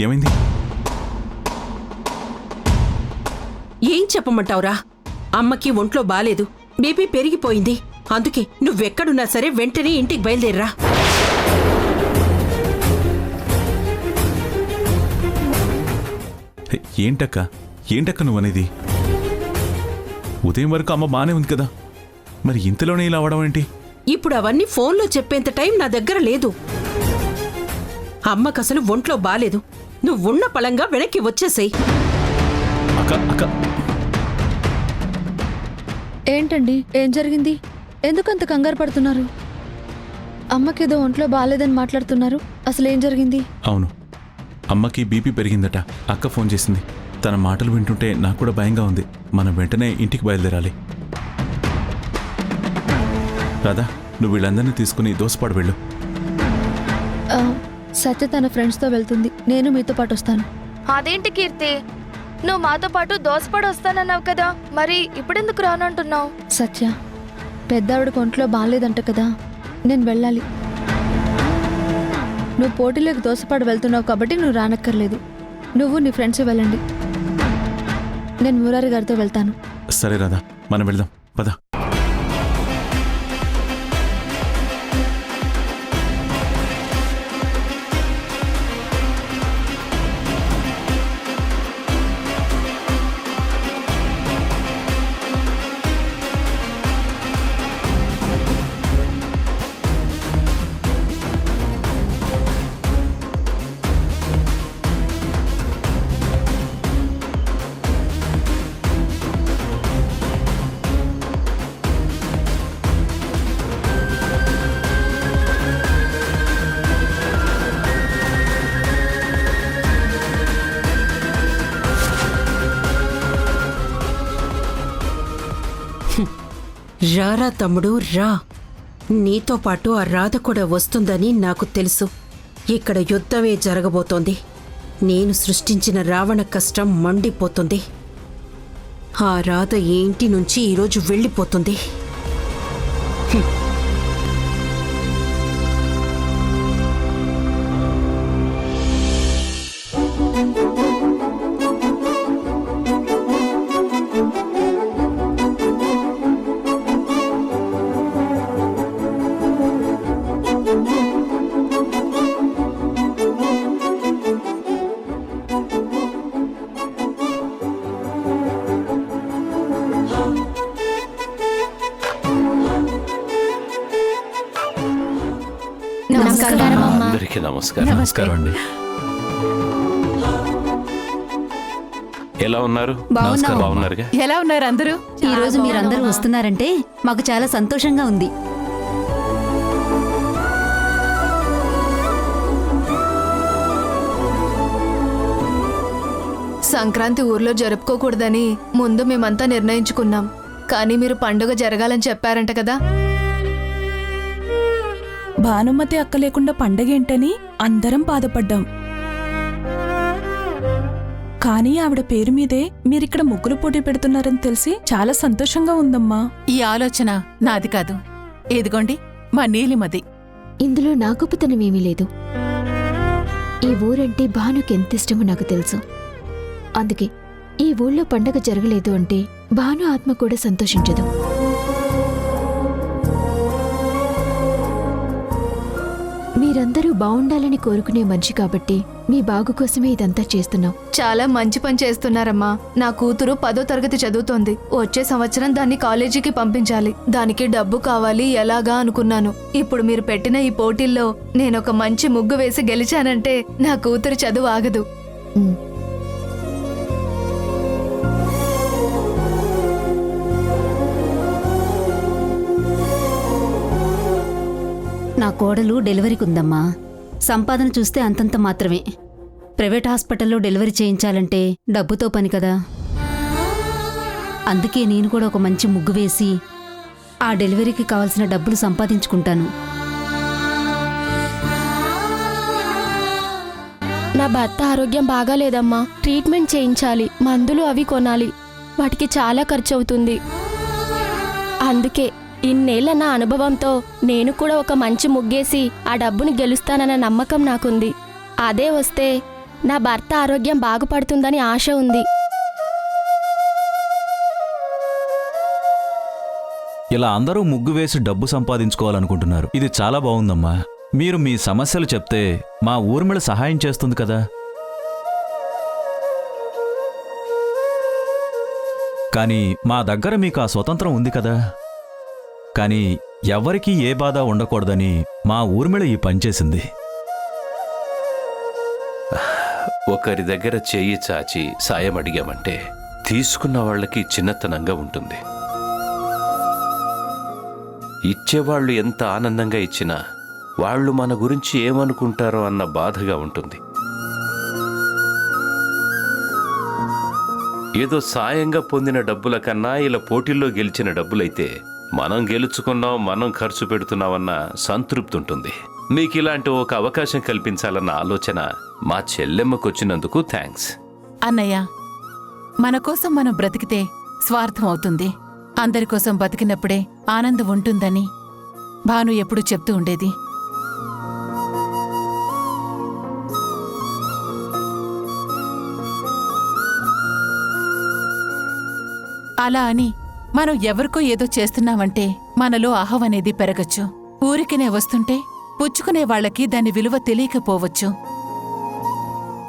ఏమైంది? ఏం చెప్పమంటావురా? అమ్మకి ఒంట్లో బాలేదు, బీపీ పెరిగిపోయింది. అందుకే నువ్వెక్కడున్నా సరే వెంటనే ఇంటికి బయలుదేరరా. ఏంటక్క నువ్వనేది? ఉదయం వరకు అమ్మ బానే ఉంది కదా, మరి ఇంతలోనే ఇలా అవడం ఏంటి? ఇప్పుడు అవన్నీ ఫోన్లో చెప్పేంత టైం నా దగ్గర లేదు. అమ్మకసలు ఒంట్లో బాలేదు. నువ్వున్న పళంగా వెనక్కి వచ్చేసేయ్. ఏంటండి, ఏం జరిగింది? ఎందుకంత కంగారు పడుతున్నారు? అమ్మకేదో ఒంట్లో బాగాలేదని మాట్లాడుతున్నారు. అసలు ఏం జరిగింది? అవును, అమ్మకి బీపీ పెరిగిందట. అక్క ఫోన్ చేసింది. తన మాటలు వింటుంటే నాకు కూడా భయంగా ఉంది. మనం వెంటనే ఇంటికి బయలుదేరాలి. రాధా, నువ్వు వీళ్ళందరినీ తీసుకుని దోసపాడు వెళ్ళు. సత్య తన ఫ్రెండ్స్తో వెళ్తుంది. నేను మీతో పాటు వస్తాను. అదేంటి కీర్తి, నువ్వు మాతో పాటు దోసపడి వస్తానన్నావు కదా, మరి ఇప్పుడెందుకు రానంటున్నావు? సత్య, పెద్దావిడకు ఒంట్లో బాగాలేదంట కదా, నేను వెళ్ళాలి. నువ్వు పోటీలోకి దోసపాడు వెళ్తున్నావు కాబట్టి నువ్వు రానక్కర్లేదు. నువ్వు నీ ఫ్రెండ్స్ వెళ్ళండి. నేను మురారి గారితో వెళ్తాను. సరే రాధా, మనం వెళ్దాం, పద. రారా తమ్ముడు రా. నీతో పాటు ఆ రాధ కూడా వస్తుందని నాకు తెలుసు. ఇక్కడ యుద్ధమే జరగబోతోంది. నేను సృష్టించిన రావణ కష్టం మండిపోతుంది. ఆ రాధ ఈ ఇంటి నుంచి ఈరోజు వెళ్ళిపోతుంది. అందరికీ నమస్కారం. నమస్కారం అండి. ఎలా ఉన్నారు? బాగున్నారుగా? ఎలా ఉన్నారు అందరూ? ఈ రోజు మీరందరూ వస్తున్నారంటే మాకు చాలా సంతోషంగా ఉంది. సంక్రాంతి ఊర్లో జరుపుకోకూడదని ముందు మేమంతా నిర్ణయించుకున్నాం. కానీ మీరు పండుగ జరగాలని చెప్పారంట కదా. భానుమతి అక్క లేకుండా పండగేంటని అందరం బాధపడ్డాం. కానీ ఆవిడ పేరు మీదే మీరిక్కడ ముగ్గులు పోటీ పెడుతున్నారని తెలిసి చాలా సంతోషంగా ఉందమ్మా. ఈ ఆలోచన నాది కాదు. ఇదిగోండి మా నీలిమది. ఇందులో నా గొప్పతనమేమీ లేదు. ఈ ఊరంటే భానుకి ఎంత ఇష్టమో నాకు తెలుసు. అందుకే ఈ ఊళ్ళో పండగ జరగలేదు అంటే భాను ఆత్మ కూడా సంతోషించదు. మీరందరూ బాగుండాలని కోరుకునే మనిషి కాబట్టి మీ బాగు కోసమే ఇదంతా చేస్తున్నాం. చాలా మంచి పని చేస్తున్నారమ్మా. నా కూతురు 10వ తరగతి చదువుతోంది. వచ్చే సంవత్సరం దాన్ని కాలేజీకి పంపించాలి. దానికి డబ్బు కావాలి, ఎలాగా అనుకున్నాను. ఇప్పుడు మీరు పెట్టిన ఈ పోటీల్లో నేనొక మంచి ముగ్గు వేసి గెలిచానంటే నా కూతురు చదువు ఆగదు. నా కోడలు డెలివరీకి ఉందమ్మా. సంపాదన చూస్తే అంతంత మాత్రమే. ప్రైవేట్ హాస్పిటల్లో డెలివరీ చేయించాలంటే డబ్బుతో పని కదా. అందుకే నేను కూడా ఒక మంచి ముగ్గు వేసి ఆ డెలివరీకి కావాల్సిన డబ్బులు సంపాదించుకుంటాను. నా భర్త ఆరోగ్యం బాగాలేదమ్మా. ట్రీట్మెంట్ చేయించాలి, మందులు అవి కొనాలి. వాటికి చాలా ఖర్చు అవుతుంది. అందుకే ఇన్నేళ్ల నా అనుభవంతో నేను కూడా ఒక మంచి ముగ్గేసి ఆ డబ్బుని గెలుస్తానన్న నమ్మకం నాకుంది. అదే వస్తే నా భర్త ఆరోగ్యం బాగుపడుతుందని ఆశ ఉంది. ఇలా అందరూ ముగ్గు వేసి డబ్బు సంపాదించుకోవాలనుకుంటున్నారు. ఇది చాలా బాగుందమ్మా. మీరు మీ సమస్యలు చెప్తే మా ఊర్మిళ సహాయం చేస్తుంది కదా. కానీ మా దగ్గర మీకు ఆ స్వతంత్రం ఉంది కదా. కానీ ఎవరికీ ఏ బాధ ఉండకూడదని మా ఊర్మిళ ఈ పనిచేసింది. ఒకరి దగ్గర చెయ్యి చాచి సాయం అడిగామంటే తీసుకున్న వాళ్ళకి చిన్నతనంగా ఉంటుంది. ఇచ్చేవాళ్లు ఎంత ఆనందంగా ఇచ్చినా వాళ్ళు మన గురించి ఏమనుకుంటారో అన్న బాధగా ఉంటుంది. ఏదో సాయంగా పొందిన డబ్బుల కన్నా ఇలా పోటీల్లో గెలిచిన డబ్బులైతే మనం గెలుచుకున్నాం, మనం ఖర్చు పెడుతున్నామన్న సంతృప్తి ఉంటుంది. మీకు ఇలాంటి ఒక అవకాశం కల్పించాలన్న ఆలోచన మా చెల్లెమ్మకొచ్చినందుకు థ్యాంక్స్. అన్నయ్య, మన కోసం మనం బ్రతికితే స్వార్థం అవుతుంది. అందరి కోసం బతికినప్పుడే ఆనందం ఉంటుందని భాను ఎప్పుడూ చెప్తూ ఉండేది. అలా అని మనం ఎవరికో ఏదో చేస్తున్నామంటే మనలో అహం అనేది పెరగచ్చు. ఊరికినే వస్తుంటే పుచ్చుకునే వాళ్ళకి దాని విలువ తెలియకపోవచ్చు.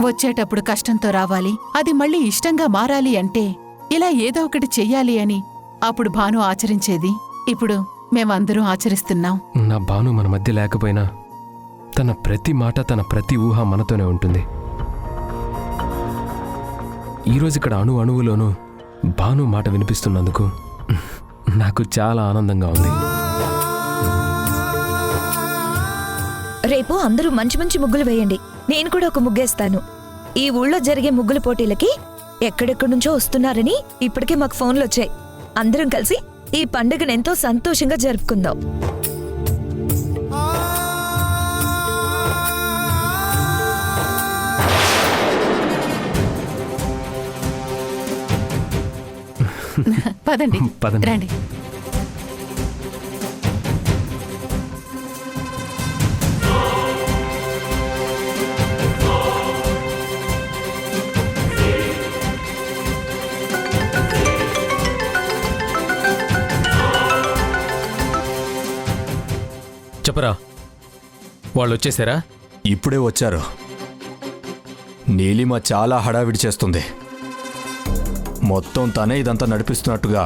వచ్చేటప్పుడు కష్టంతో రావాలి, అది మళ్ళీ ఇష్టంగా మారాలి అంటే ఇలా ఏదో ఒకటి చెయ్యాలి అని అప్పుడు భాను ఆచరించేది. ఇప్పుడు మేమందరూ ఆచరిస్తున్నాం. నా భాను మన మధ్య లేకపోయినా తన ప్రతి మాట, తన ప్రతి ఊహ మనతోనే ఉంటుంది. ఈరోజు ఇక్కడ అణువులోనూ భాను మాట వినిపిస్తున్నందుకు నాకు చాలా ఆనందంగా ఉంది. రేపు అందరూ మంచి మంచి ముగ్గులు వేయండి. నేను కూడా ఒక ముగ్గేస్తాను. ఈ ఊళ్ళో జరిగే ముగ్గుల పోటీలకి ఎక్కడెక్కడి నుంచో వస్తున్నారని ఇప్పటికే మాకు ఫోన్లు వచ్చాయి. అందరం కలిసి ఈ పండుగను ఎంతో సంతోషంగా జరుపుకుందాం. పదండి, పదండి. రండి. చెప్పరా, వాళ్ళు వచ్చేసారా? ఇప్పుడే వచ్చారు. నీలిమ చాలా హడావిడి చేస్తుంది. మొత్తం తనే ఇదంతా నడిపిస్తున్నట్టుగా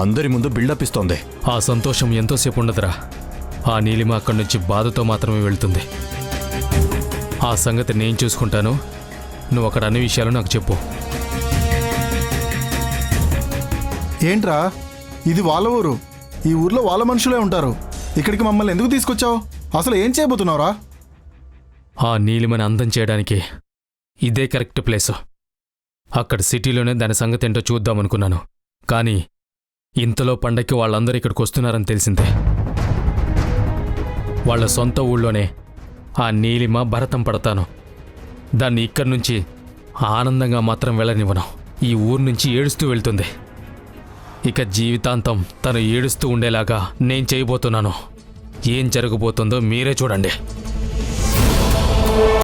అందరి ముందు బిల్డప్ ఇస్తోంది. ఆ సంతోషం ఎంతోసేపు ఉండదురా. ఆ నీలిమ అక్కడి నుంచి బాధతో మాత్రమే వెళ్తుంది. ఆ సంగతి నేను చూసుకుంటాను. నువ్వు అక్కడ అన్ని విషయాలు నాకు చెప్పు. ఏంట్రా, ఇది వాళ్ళ ఊరు. ఈ ఊర్లో వాళ్ళ మనుషులే ఉంటారు. ఇక్కడికి మమ్మల్ని ఎందుకు తీసుకొచ్చావు? అసలు ఏం చేయబోతున్నావురా? ఆ నీలిమని అందం చేయడానికి ఇదే కరెక్ట్ ప్లేసు. అక్కడ సిటీలోనే దాని సంగతి ఏంటో చూద్దామనుకున్నాను. కానీ ఇంతలో పండక్కి వాళ్ళందరూ ఇక్కడికి వస్తున్నారని తెలిసిందే. వాళ్ళ సొంత ఊళ్ళోనే ఆ నీలిమ భరతం పడతాను. దాన్ని ఇక్కడి నుంచి ఆనందంగా మాత్రం వెళ్ళనివ్వను. ఈ ఊరు నుంచి ఏడుస్తూ వెళ్తుంది. ఇక జీవితాంతం తను ఏడుస్తూ ఉండేలాగా నేను చేయబోతున్నాను. ఏం జరగబోతుందో మీరే చూడండి.